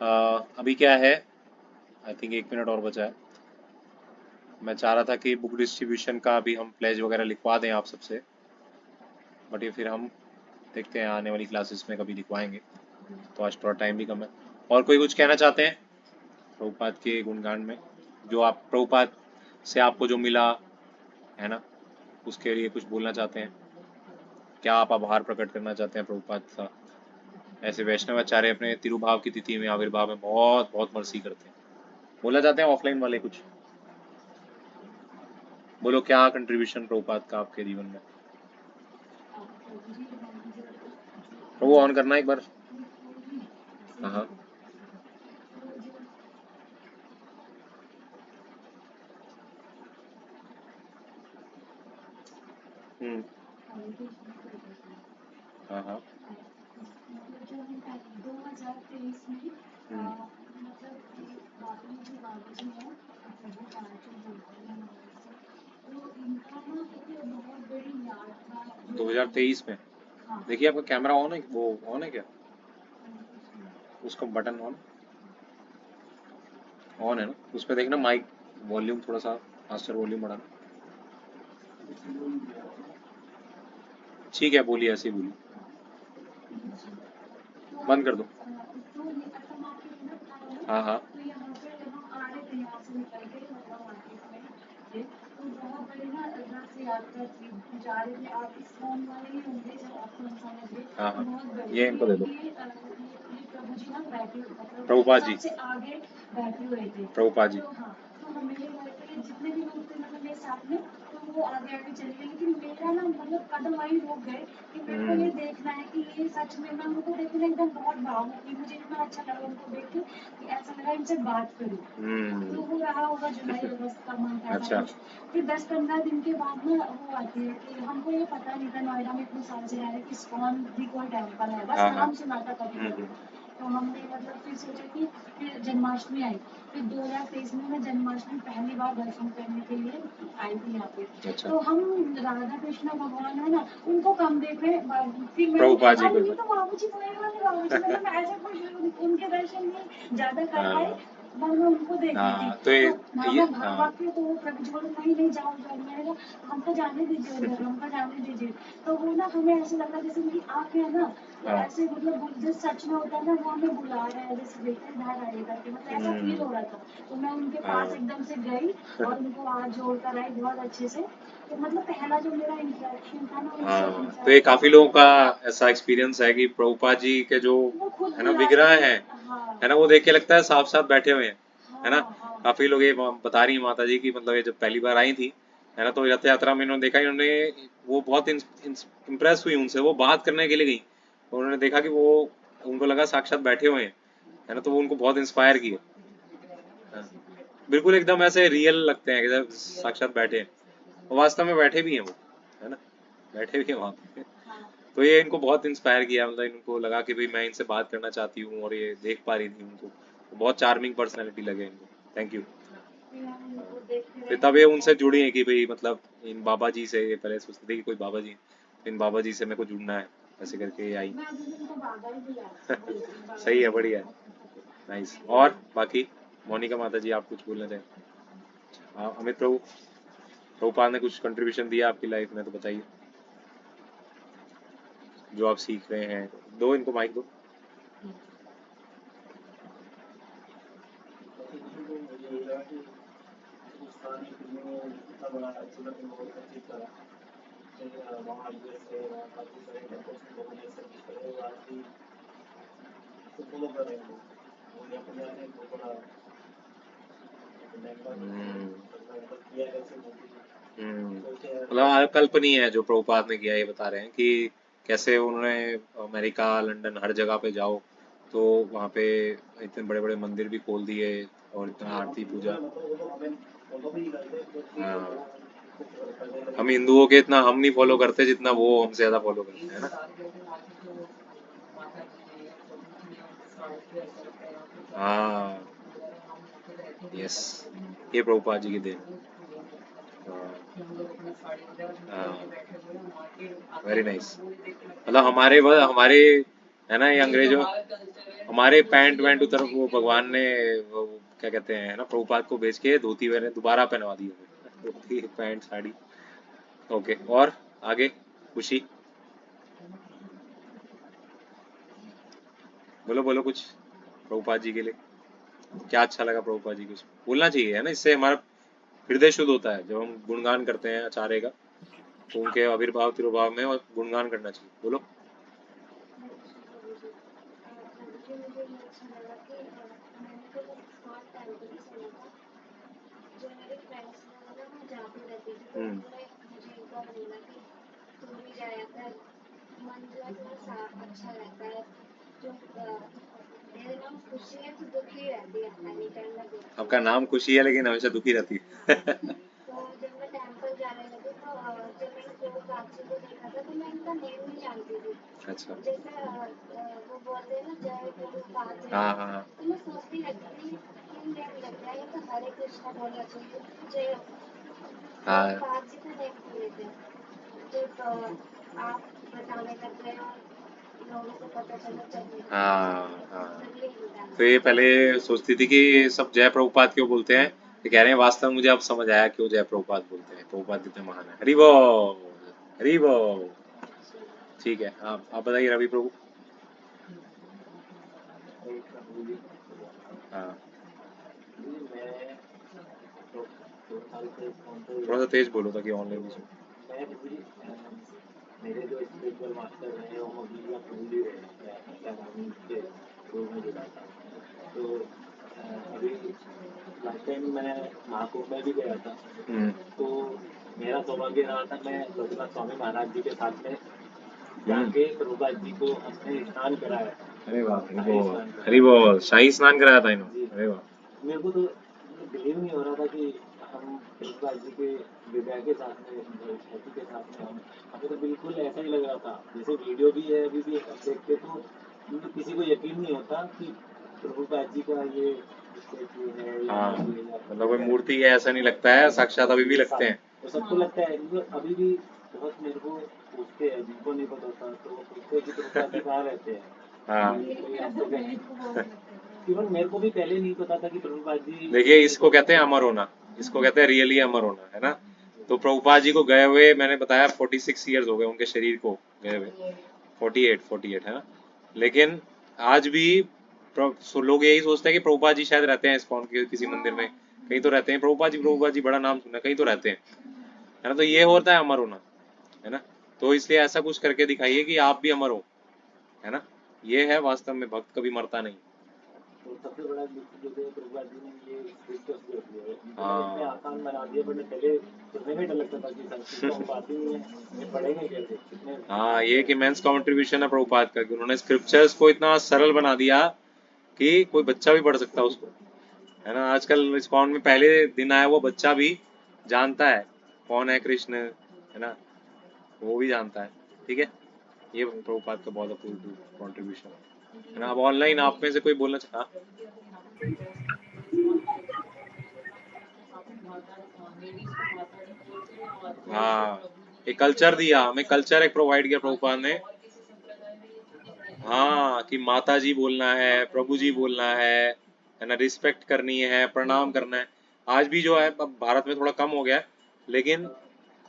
अभी क्या है, आई थिंक 1 मिनट और बचा है। मैं चाह रहा था कि बुक डिस्ट्रीब्यूशन का भी हम प्लेज वगैरह लिखवा दें आप सबसे, बट ये फिर हम देखते हैं आने वाली क्लासेस में कभी लिखवाएंगे, तो आज थोड़ा टाइम भी कम है। और कोई कुछ कहना चाहते हैं प्रभुपाद के गुणगान में, जो आप प्रभुपाद से आपको जो मिला, है ना, उसके लिए कुछ बोलना चाहते हैं? क्या आप आभार प्रकट करना चाहते हैं प्रभुपाद का? ऐसे वैष्णव आचार्य अपने तिरुभाव की तिथि में, आविर्भाव में बहुत बहुत मर्सी करते हैं। बोलना चाहते हैं ऑफलाइन वाले कुछ? बोलो, क्या कंट्रीब्यूशन प्रभुपाद का आपके जीवन में? प्रभु ऑन करना एक बार। हाँ हाँ। हम्म। हाँ हाँ। हम्म। 2023 में। देखिए आपका कैमरा ऑन है, वो ऑन है क्या? उसका बटन ऑन है ना, उस पर देखना, माइक वॉल्यूम थोड़ा सा मास्टर वॉल्यूम बढ़ाना। ठीक है, बोलिए, ऐसे ही बोलिए, बंद कर दो। हाँ हाँ। हाँ हाँ, ये इनको दे दो। प्रभुपाद जी, प्रभुपाद जी। अच्छा। हाँ हाँ। अच्छा। प्रभुपाद जी हाँ, तो ये हाँ हाँ। हाँ, तो ये काफी लोगों का ऐसा एक्सपीरियंस है कि प्रभुपाद जी के जो, है ना, विग्रह हैं, है ना, वो देख के लगता है साफ साफ बैठे हुए हैं, है ना। काफी लोग ये बता रही हैं माता जी की, मतलब ये जब पहली बार आई थी, है ना, तो रथ यात्रा में इन्होंने देखा, इन्होंने वो बहुत इम्प्रेस हुई उनसे, वो बात करने के लिए गई, उन्होंने देखा कि वो, उनको लगा साक्षात बैठे हुए हैं, है ना, तो वो उनको बहुत इंस्पायर किए। हाँ, बिल्कुल एकदम ऐसे रियल लगते हैं कि जब साक्षात बैठे हैं, और वास्तव में बैठे भी हैं वो, है ना, बैठे भी हैं वहाँ पे। तो ये इनको बहुत इंस्पायर किया, मतलब इनको लगा कि भाई मैं इनसे बात करना चाहती हूँ, और ये देख पा रही थी उनको, तो बहुत चार्मिंग पर्सनैलिटी लगे इनको। Thank you. फिर तब ये उनसे जुड़ी है कि भाई मतलब इन बाबा जी से, ये पहले सोचते थे कि कोई बाबा जी हैं, तो इन बाबा जी से मेरे को जुड़ना है, ऐसे करके ये आई। सही है, बढ़िया है, नाइस। और बाकी मोनिका माता जी, आप कुछ बोलना चाहें? हाँ, अमित प्रभु। प्रभुपाद ने कुछ कंट्रीब्यूशन दिया आपकी लाइफ में तो बताइए, जो आप सीख रहे हैं। दो इनको माइक दो। मतलब अकल्पनीय है जो प्रभुपाद ने किया, ये बता रहे हैं कि कैसे उन्होंने अमेरिका, लंदन, हर जगह पे जाओ तो वहाँ पे इतने बड़े बड़े मंदिर भी खोल दिए और इतना आरती पूजा। हाँ, हम हिंदुओं के इतना हम नहीं फॉलो करते जितना वो हमसे ज्यादा फॉलो करते हैं ना। हाँ, यस, ये प्रभुपाद जी की देन। Very nice. मतलब हमारे है ना, ये अंग्रेजों हमारे पैंट वैंट उतर वो भगवान ने वो क्या कहते हैं ना, प्रभुपाद को बेच के धोती मैंने दोबारा पहनवा दी है। धोती पैंट साड़ी। ओके, और आगे खुशी बोलो बोलो कुछ प्रभुपाद जी के लिए, क्या अच्छा लगा प्रभुपाद जी को, बोलना चाहिए है ना, इससे हमारा हृदय शुद्ध होता है। जब हम गुणगान करते हैं आचार्य का तो उनके आविर्भाव तिरुभाव में और गुणगान करना चाहिए। बोलो। आपका नाम खुशी है लेकिन हमेशा दुखी रहती है। अच्छा, हाँ हाँ हाँ हाँ हाँ। तो ये पहले सोचती थी कि सब जय प्रभुपाद क्यों बोलते हैं, तो कह रहे हैं वास्तव में मुझे अब समझ आया क्यों जय प्रभुपाद बोलते हैं, प्रभुपाद कितने महान है। हरि बोल, हरि बोल। ठीक है, आप बताइए रवि प्रभु। हाँ, थोड़ा सा तेज बोलो ताकि ऑनलाइन भी सुनो। मेरे जो स्पिरिचुअल मास्टर हैं वो अभी अपूर्वी के रूप में जुड़ा था। तो अभी लास्ट टाइम मैं महाकुंभ में भी गया था। तो मेरा सौभाग्य रहा था, मैं रघुनाथ स्वामी महाराज जी के साथ में जाके प्रभुपाद जी को हमने स्नान कराया। अरे वाह, हरि बोल, शाही स्नान कराया था इन्होंने। अरे वाह, मेरे को तो बिलीव नहीं हो रहा था कि हम प्रभुपाद जी के विवाह के साथ में, शादी के साथ में हमें तो बिल्कुल ऐसा ही लग रहा था जैसे वीडियो भी है अभी भी देखते तो किसी को यकीन नहीं होता कि प्रभुपाद जी का ये स्टैचू है। हाँ, मतलब कोई मूर्ति है ऐसा नहीं लगता है, साक्षात अभी भी लगते हैं। तो सबको लगता है, अभी भी बहुत मेरे को पूछते हैं जिनको नहीं पता था, तो पूछते हैं कि प्रभुपाद जी कहाँ रहते हैं। हाँ, इवन मेरे को भी पहले नहीं पता था कि प्रभुपाद जी। देखिए इसको कहते हैं अमर होना, इसको कहते हैं रियली अमर होना, है ना। तो प्रभुपाद जी को गए हुए मैंने बताया 46 ईयर्स हो गए उनके शरीर को गए हुए, 48 है ना। लेकिन आज भी लोग यही सोचते हैं कि प्रभुपाद जी शायद रहते हैं इस्कॉन के किसी मंदिर में, कहीं तो रहते हैं। प्रभुपाद जी बड़ा नाम सुना, कहीं तो रहते हैं, है ना। तो ये होता है अमर होना, है ना। तो इसलिए ऐसा कुछ करके दिखाइए कि आप भी अमर हो, है ना। ये है वास्तव में, भक्त कभी मरता नहीं। तो सबसे बड़ा जो है प्रभुपाद जी ने ये डिस्कस कर दिया, इतना आसान बना दिया, बट पहले सुनने में डर लगता था कि संस्कृत तो हम बात ही नहीं है, पढ़ेंगे कैसे कितने। हाँ, ये एक इमेंस कंट्रीब्यूशन है प्रभुपाद का कि उन्होंने स्क्रिप्चर्स को इतना सरल बना दिया कि कोई बच्चा भी पढ़ सकता है उसको, है ना। आजकल इस्कॉन में पहले दिन आया वो बच्चा भी जानता है कौन है कृष्ण, है ना, वो भी जानता है। ठीक है, ये प्रभुपाद का बहुत अपूर्व कंट्रीब्यूशन है ना। अब ऑनलाइन आप में से कोई बोलना चाहा? हाँ, एक कल्चर दिया हमें, कल्चर एक प्रोवाइड किया प्रभुपाद ने। हाँ, कि माता जी बोलना है, प्रभु जी बोलना है ना, रिस्पेक्ट करनी है, प्रणाम करना है। आज भी जो है, अब भारत में थोड़ा कम हो गया है, लेकिन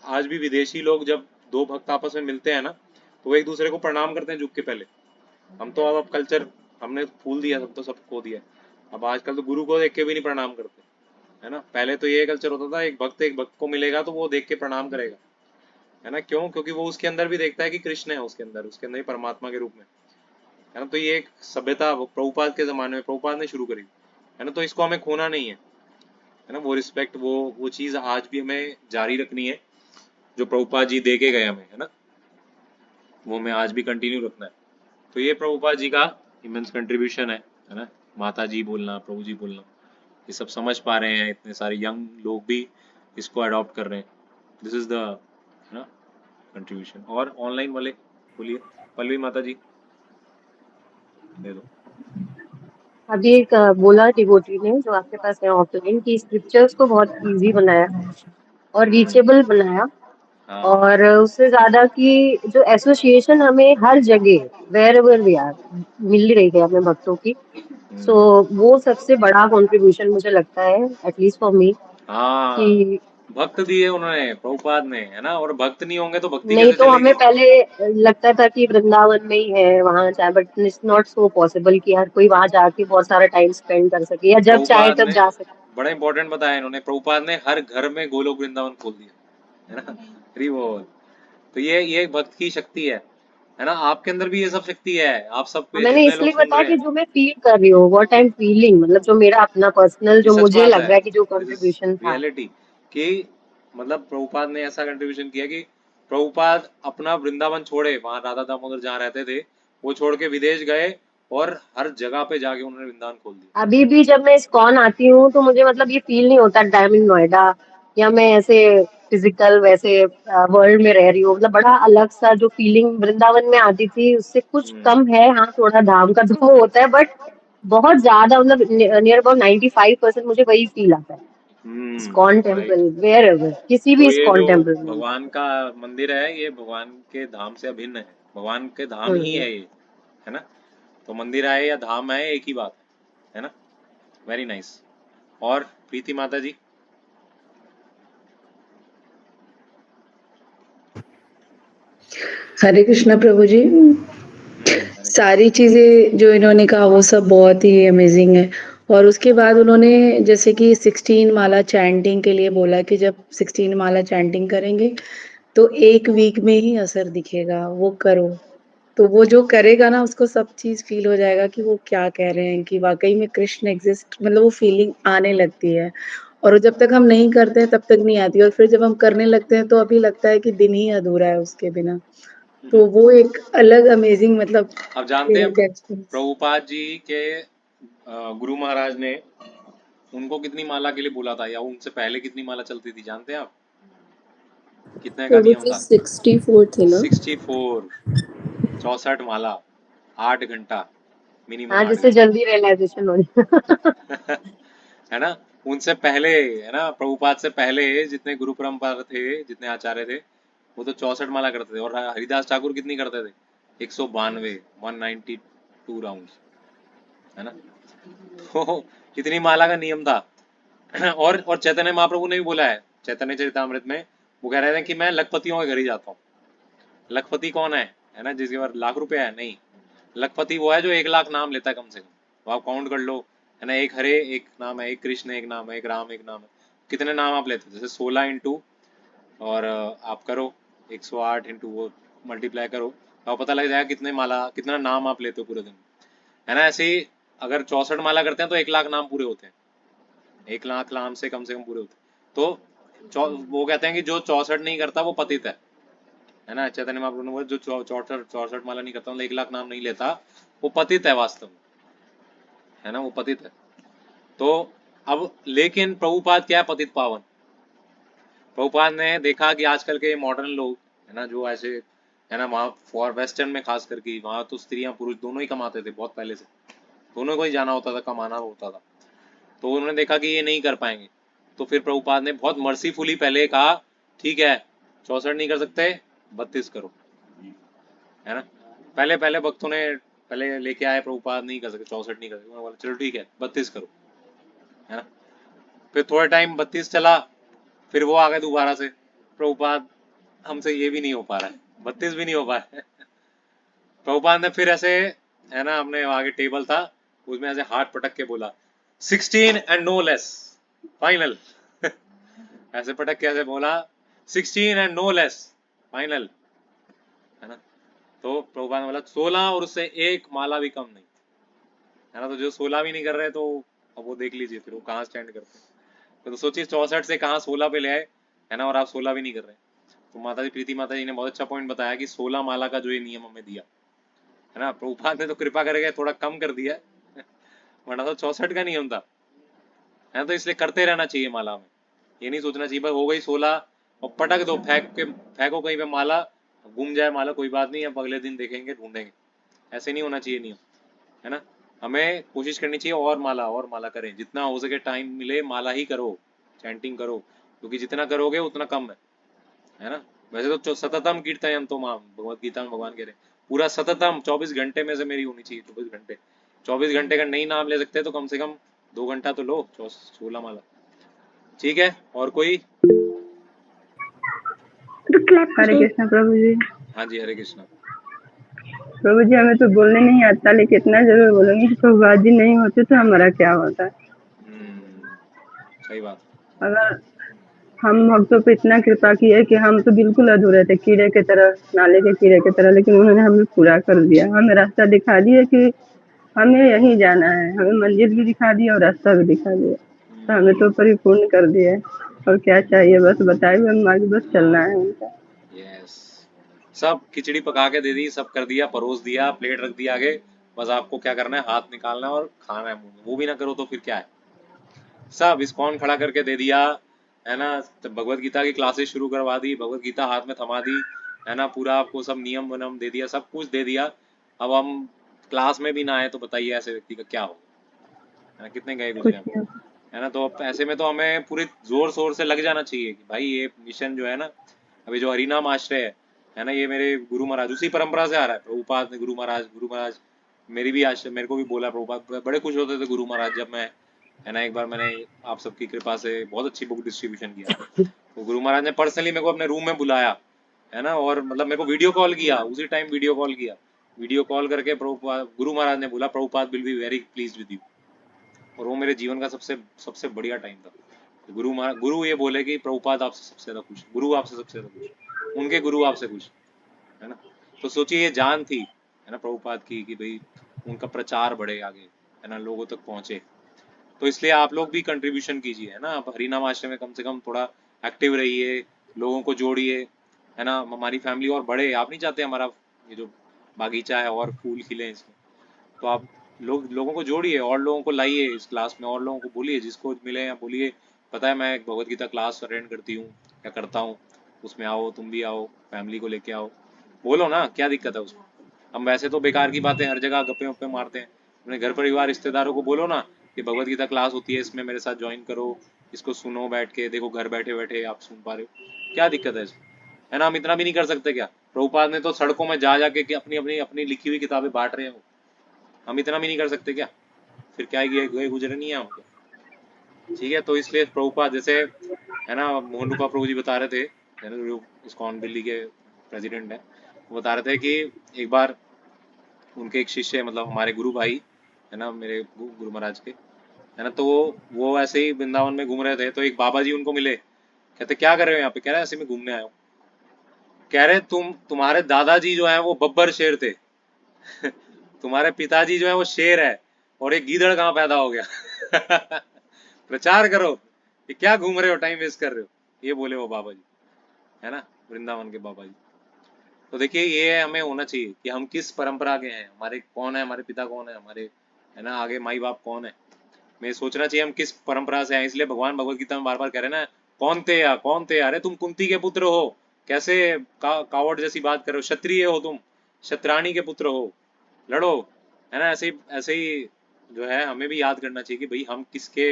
आज भी विदेशी लोग जब दो भक्त आपस में मिलते हैं ना, तो वो एक दूसरे को प्रणाम करते हैं झुक के पहले। हम तो अब कल्चर हमने फूल दिया, सब तो सब खो दिया। अब आजकल तो गुरु को देख के भी नहीं प्रणाम करते, है ना। पहले तो ये कल्चर होता था, एक भक्त को मिलेगा तो वो देख के प्रणाम करेगा, है ना। क्यों? क्योंकि वो उसके अंदर भी देखता है कि कृष्ण है उसके अंदर ही परमात्मा के रूप में, है ना। तो ये एक सभ्यता प्रभुपाद के जमाने में प्रभुपाद ने शुरू करी, है ना। तो इसको हमें खोना नहीं है ना। वो रिस्पेक्ट, वो चीज आज भी हमें जारी रखनी है, जो प्रभुपाद जी दे के गए हमें, है ना। वो हमें आज भी कंटिन्यू रखना है। तो ये प्रभुपाद जी का इमेंस कंट्रीब्यूशन है ना। माता जी बोलना, प्रभु जी बोलना, ये सब समझ पा रहे हैं, इतने सारे यंग लोग भी इसको अडॉप्ट कर रहे हैं। दिस इज द, है ना, कंट्रीब्यूशन। और ऑनलाइन वाले बोलिए, पल्लवी माता जी दे दो। अभी एक बोला डिवोटी ने जो आपके पास है ऑफलाइन की स्क्रिप्चर्स को बहुत इजी बनाया और रीचेबल बनाया, हाँ। और उससे ज्यादा कि जो एसोसिएशन हमें हर जगह वेर एवर वी आर मिल रही है अपने भक्तों की, सो वो सबसे बड़ा कंट्रीब्यूशन मुझे लगता है, एटलीस्ट फॉर मी, हाँ, कि भक्त दिए उन्होंने प्रभुपाद ने, है ना। और भक्त नहीं होंगे तो भक्ति नहीं कैसे तो हमें चलेगी। पहले लगता था कि वृंदावन में ही है वहां चाहे, but it's not so possible कि हर कोई वहां जाके बहुत सारा टाइम स्पेंड कर सके या जब चाहे प्रभुपाद तब ने जा सके। बड़ा इंपॉर्टेंट बताया इन्होंने, प्रभुपाद ने हर घर में गोलोक वृंदावन खोल दिया, है ना। हरि बोल। तो ये भक्त की शक्ति है ना। आपके अंदर भी ये सब शक्ति है, आप सब पे मैंने जितने लोग इसलिए सुन बताया रहे कि हैं। जो मैं फील कर रही हूँ, व्हाट आई एम फीलिंग, मतलब जो मेरा अपना पर्सनल ये जो सच मुझे बात लग है, रहा है कि जो दिस इज कंट्रीब्यूशन था। रियलिटी, कि मतलब प्रभुपाद ने ऐसा कंट्रीब्यूशन किया कि प्रभुपाद अपना वृंदावन छोड़े, वहां राधा दामोदर जहाँ रहते थे, वो छोड़ के विदेश गए और हर जगह पे जाके उन्होंने वृंदावन खोल दिया। अभी भी जब मैं इस्कॉन आती हूँ तो मुझे मतलब ये फील नहीं होता टाइम इन नोएडा या मैं ऐसे फिजिकल वैसे वर्ल्ड में रह रही हूँ, मतलब बड़ा अलग सा जो फीलिंग वृंदावन में आती थी उससे कुछ कम है। हाँ, थोड़ा धाम का तो वो होता है, बट बहुत ज्यादा मतलब नियर अबाउट 95% मुझे वही फील आता है ISKCON right. Temple wherever, किसी भी तो ये इस्कॉन जो टेम्पल में। भगवान का मंदिर है, ये भगवान के धाम से अभिन्न है, भगवान के धाम ही हम्म। है ये, है ना। तो मंदिर आए या धाम आए, एक ही बात है ना। Very nice. और प्रीति माता जी। हरे कृष्णा प्रभु जी। हरे कृष्ण। सारी चीजें जो इन्होंने कहा वो सब बहुत ही अमेजिंग है। और उसके बाद उन्होंने जैसे कि 16 माला चैंटिंग के लिए बोला कि जब 16 माला चैंटिंग करेंगे तो 1 वीक में ही असर दिखेगा, वो करो। तो वो जो करेगा ना उसको सब चीज फील हो जाएगा कि वो क्या कह रहे हैं, कि वाकई में कृष्ण एग्जिस्ट, मतलब वो फीलिंग आने लगती है। और जब तक हम नहीं करते हैं तब तक नहीं आती, और फिर जब हम करने लगते हैं तो अभी लगता है कि दिन ही अधूरा है उसके बिना। तो वो एक अलग अमेजिंग मतलब आप जानते हैं फीलिंग का एक्सपीरियंस। प्रभुपाद जी के गुरु महाराज ने उनको कितनी माला के लिए बोला था, या उनसे पहले कितनी माला चलती थी, जानते हैं आप? कितने का प्रभु नियम जी था? 64 थे ना? 64, 64 माला, 8 घंटा, मिनिमम हाँ, 8 जिससे घंटा। जल्दी रियलाइजेशन हो जाए। है ना। उनसे पहले, है ना, प्रभुपाद से पहले जितने गुरु परंपरा थे, जितने आचार्य थे, वो तो 64 माला करते थे। और हरिदास ठाकुर कितनी करते थे? 192, 192 राउंड्स, है ना। तो इतनी माला का नियम था। और चैतन्य महाप्रभु ने भी बोला है चैतन्य चरितामृत में, वो कह रहे थे कि मैं लखपतियों के घर ही जाता हूँ। लखपति कौन है ना, जिसके पास लाख रुपए है? नहीं, लखपति वो है जो 1 लाख नाम लेता है कम से कम। तो आप काउंट कर लो, है ना। एक हरे एक नाम है, एक कृष्ण एक नाम है, एक राम एक नाम है। कितने नाम आप लेते हो? जैसे 16 इंटू, और आप करो 108 इंटू, वो मल्टीप्लाई करो, तो आपको पता लग जाएगा कितना नाम आप लेते हो पूरे दिन, है ना। ऐसे ही अगर 64 माला करते हैं तो 1 लाख नाम पूरे होते हैं। 1 लाख नाम से कम पूरे होते हैं। तो वो कहते हैं कि जो 64 नहीं करता वो पतित है ना। चैतन्य महाप्रभु ने बोला जो 64 माला नहीं करता, मतलब 1 लाख नाम नहीं लेता, वो पतित है वास्तव में, है ना। वो पतित है। तो अब लेकिन प्रभुपाद क्या है? पतित पावन। प्रभुपाद ने देखा कि आजकल के मॉडर्न लोग, है ना, जो ऐसे, है ना, वहाँ फॉर वेस्टर्न में खास करके, वहाँ तो स्त्रियां पुरुष दोनों ही कमाते थे बहुत पहले से, दोनों को ही जाना होता था, कमाना होता था। तो उन्होंने देखा कि ये नहीं कर पाएंगे, तो फिर प्रभुपाद ने बहुत मर्सीफुली पहले कहा, ठीक है 64 नहीं कर सकते, 32 करो, है ना। पहले पहले भक्तों ने पहले लेके आए, प्रभुपाद नहीं कर सके, 64 नहीं कर सके, उन्होंने बोला चलो ठीक है 32 करो, है ना। फिर थोड़ा टाइम 32 चला, फिर वो आ गए दोबारा से, प्रभुपाद हमसे ये भी नहीं हो पा रहा है, 32 भी नहीं हो पा रहा है। प्रभुपाद ने फिर ऐसे, है ना, हमने आगे टेबल था उसमें ऐसे हाथ पटक के बोला 16 एंड नो लेस, फाइनल। ऐसे पटक के ऐसे बोला 16 एंड नो लेस, फाइनल, है ना। तो प्रभुपाद ने बोला 16 और उससे एक माला भी कम नहीं, है ना। तो जो 16 भी नहीं कर रहे तो अब वो देख लीजिए फिर वो कहाँ स्टैंड करते हैं। तो सोचिए 64 से कहाँ 16 पे ले आए, है ना, और आप 16 भी नहीं कर रहे। तो माता जी, प्रीति माता जी ने बहुत अच्छा पॉइंट बताया कि 16 माला का जो ये नियम हमें दिया, है ना, प्रभुपाद ने तो कृपा करके थोड़ा कम कर दिया है, वरना तो 64 का नियम था, है ना। तो इसलिए करते रहना चाहिए माला में, ये नहीं सोचना चाहिए बस हो गई 16 और पटक दो, फेंको कहीं पे माला, गुम जाए माला कोई बात नहीं, अब अगले दिन देखेंगे ढूंढेंगे, ऐसे नहीं होना चाहिए नियम, है ना। हमें कोशिश करनी चाहिए और माला करें, जितना हो सके टाइम मिले माला ही करो, चैंटिंग करो, क्योंकि जितना करोगे उतना कम है ना। वैसे तो सततम कीर्तयम तो माम, भगवत गीता में भगवान कह रहे हैं पूरा सततम 24 घंटे में से मेरी होनी चाहिए, 24 घंटे। 24 घंटे का नहीं नाम ले सकते तो कम से कम 2 घंटा तो लो 16 माला, ठीक है। और कोई? हरे कृष्णा प्रभु जी। हाँ जी, हरे कृष्णा। प्रभु जी हमें तो बोलने नहीं आता, लेकिन इतना जरूर बोलेंगे कि प्रभुपाद जी नहीं होते तो हमारा क्या होता। सही बात। अगर हम भक्तों पे इतना कृपा की है कि हम तो बिल्कुल अधूरे थे, कीड़े की तरह, नाले के कीड़े की तरह, लेकिन उन्होंने हमें पूरा कर दिया, हमें रास्ता दिखा दिया कि हमें यहीं जाना है, हमें मंजिल भी दिखा दिया और रास्ता भी दिखा दिया, तो हमें तो परिपूर्ण कर दिया। और क्या चाहिए, बस बताए हुए हम आगे बस चलना है उनका। यस, सब खिचड़ी पका के दे दी, सब कर दिया, परोस दिया, प्लेट रख दिया आगे, बस आपको क्या करना है, हाथ निकालना है और खाना है मुंह में। वो भी ना करो तो फिर क्या है, सब इस्कॉन खड़ा करके दे दिया, है ना। तो भगवत गीता की क्लासेस शुरू करवा दी, भगवत गीता हाथ में थमा दी, है ना, पूरा आपको सब नियम वनम दे दिया, सब कुछ दे दिया। अब हम क्लास में भी ना आए तो बताइए ऐसे व्यक्ति का क्या होगा, है ना, कितने गए गुजरे हम, है ना। तो ऐसे में तो हमें पूरे जोर शोर से लग जाना चाहिए कि भाई ये मिशन जो है ना, अभी जो हरिनाम आश्रय है ना, ये मेरे गुरु महाराज उसी परंपरा से आ रहा है। प्रभुपाद ने गुरु महाराज मेरी भी आश्रय, मेरे को भी बोला प्रभुपाद, बड़े खुश होते थे गुरु महाराज जब मैं, है ना, एक बार मैंने आप सबकी कृपा से बहुत अच्छी बुक डिस्ट्रीब्यूशन किया, तो गुरु महाराज ने पर्सनली मेरे को अपने रूम में बुलाया, है ना, और मतलब मेरे को वीडियो कॉल किया, उसी टाइम वीडियो कॉल किया, वीडियो कॉल करके प्रभुपाद, गुरु महाराज ने बोला Prabhupada will be very please with you. और वो मेरे जीवन का सबसे सबसे बढ़िया टाइम था। गुरु ये बोले कि प्रभुपाद आपसे सबसे ज्यादा खुश, गुरु आपसे सबसे ज्यादा खुश, उनके गुरु आपसे खुश, है ना। तो सोचिए ये जान थी, है ना, प्रभुपाद की, कि भाई उनका प्रचार बढ़े आगे, है ना, लोगों तक पहुंचे। तो इसलिए आप लोग भी कंट्रीब्यूशन कीजिए, है ना, आप हरिनाम आश्रम में कम से कम थोड़ा एक्टिव रहिए, लोगों को जोड़िए, है ना। हमारी फैमिली और बढ़े, आप नहीं चाहते हमारा ये जो बागीचा है और फूल खिले इसमें, तो आप लोगों को जोड़िए और लोगों को लाइए इस क्लास में, और लोगों को बोलिए, जिसको मिले या बोलिए पता है मैं भगवत गीता क्लास अटेंड करती हूँ या करता हूँ, उसमें आओ, तुम भी आओ, फैमिली को लेके आओ, बोलो ना, क्या दिक्कत है उसमें। हम वैसे तो बेकार की बातें हर जगह गप्पे वप्पे मारते हैं, अपने घर परिवार रिश्तेदारों को बोलो ना कि भगवत गीता क्लास होती है, इसमें मेरे साथ ज्वाइन करो, इसको सुनो बैठ के, देखो घर बैठे बैठे आप सुन पा रहे हो, क्या दिक्कत है इसमें, है ना। हम इतना भी नहीं कर सकते क्या? प्रभुपाद ने तो सड़कों में जा जाके अपनी अपनी अपनी लिखी हुई किताबें बांट रहे हैं, हम इतना भी नहीं कर सकते क्या? फिर क्या गए गुजरे नहीं है हमको, ठीक है। तो इसलिए प्रभुपाद जैसे, है ना, मोहन रूपा प्रभु जी बता रहे थे, है ना, जो इस्कॉन दिल्ली के प्रेसिडेंट है, वो बता रहे थे कि एक बार उनके एक शिष्य, मतलब हमारे गुरु भाई, है ना, मेरे गुरु महाराज के, है ना, तो वो ऐसे ही वृंदावन में घूम रहे थे, तो एक बाबा जी उनको मिले, कहते क्या कर रहे हो यहाँ पे? कह रहे ऐसे में घूमने आए हो। कह रहे तुम्हारे दादाजी जो है वो बब्बर शेर थे तुम्हारे पिताजी जो है वो शेर है, और एक गीदड़ कहाँ पैदा हो गया प्रचार करो, ये क्या घूम रहे हो, टाइम वेस्ट कर रहे हो, ये बोले वो बाबा जी, है ना, वृंदावन के बाबा जी। तो देखिए ये हमें होना चाहिए कि हम किस परंपरा के हैं, हमारे कौन है, हमारे पिता कौन है, हमारे, है ना, आगे माई बाप कौन है, हमें सोचना चाहिए हम किस परंपरा से आए। इसलिए भगवान भगवत गीता में बार बार कह रहे हैं ना, कौन थे, अरे तुम कुंती के पुत्र हो, कैसे कावड़ जैसी बात कर रहे हो, क्षत्रिय हो तुम, क्षत्राणी के पुत्र हो, लड़ो, है ना। ऐसे ही जो है हमें भी याद करना चाहिए कि भाई हम किसके,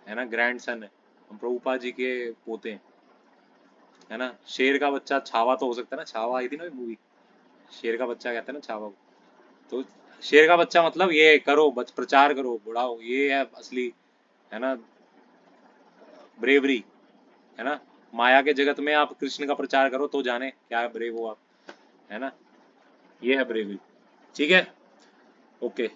है ना, ग्रैंड सन है, हम प्रभुपाद जी के पोते हैं, है ना। शेर का बच्चा छावा तो हो सकता है ना, छावा आई थी ना मूवी, शेर का बच्चा कहते हैं ना छावा को, तो शेर का बच्चा मतलब ये करो, प्रचार करो, बढ़ाओ, ये है असली, है ना, ब्रेवरी, है ना। माया के जगत में आप कृष्ण का प्रचार करो तो जाने क्या ब्रेव हो आप, है ना। ये है ब्रेवी, ठीक है। ओके,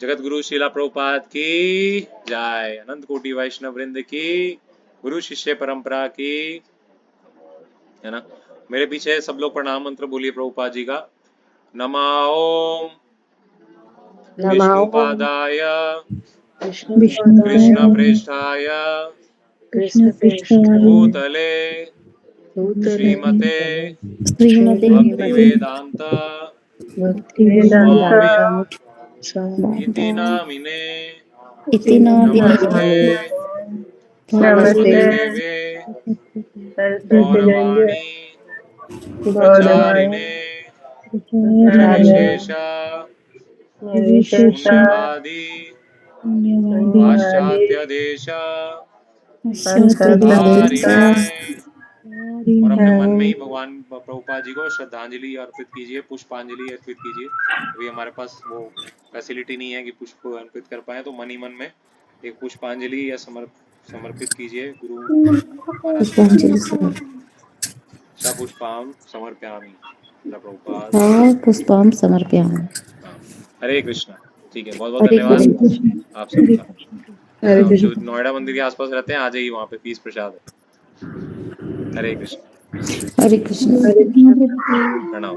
जगत गुरु शीला प्रभुपाद की जय, अनंत कोटि वैष्णव वृंद की, गुरु शिष्य परंपरा की, है ना। मेरे पीछे सब लोग प्रणाम मंत्र बोलिए प्रभुपाद जी का। नमः ओम विष्णुपादाय कृष्ण प्रेष्ठाय भूतले श्रीमते भक्ति वेदांत स्वामी इति नामिने नमस्ते सरस्वती देवे गौरवाणी प्रचारिणे निर्विशेष शून्यवादी पाश्चात्य देश धारिणे। और अपने मन में ही भगवान प्रभुपाद जी को श्रद्धांजलि अर्पित कीजिए, पुष्पांजलि अर्पित कीजिए। अभी हमारे पास वो फैसिलिटी नहीं है कि पुष्प अर्पित कर पाए, तो मन ही मन में एक पुष्पांजलि या समर्पित कीजिए गुरु महाराज को। सपुष्पाम समर्पयामि प्रभुपाद पुष्पाम समर्पयामि। हरे कृष्णा। ठीक है, बहुत बहुत धन्यवाद आप सबका। जो नोएडा मंदिर के आसपास रहते हैं आ जाइए, वहाँ पे पीस प्रसाद है। हरे कृष्ण। हरे कृष्ण। प्रणाम।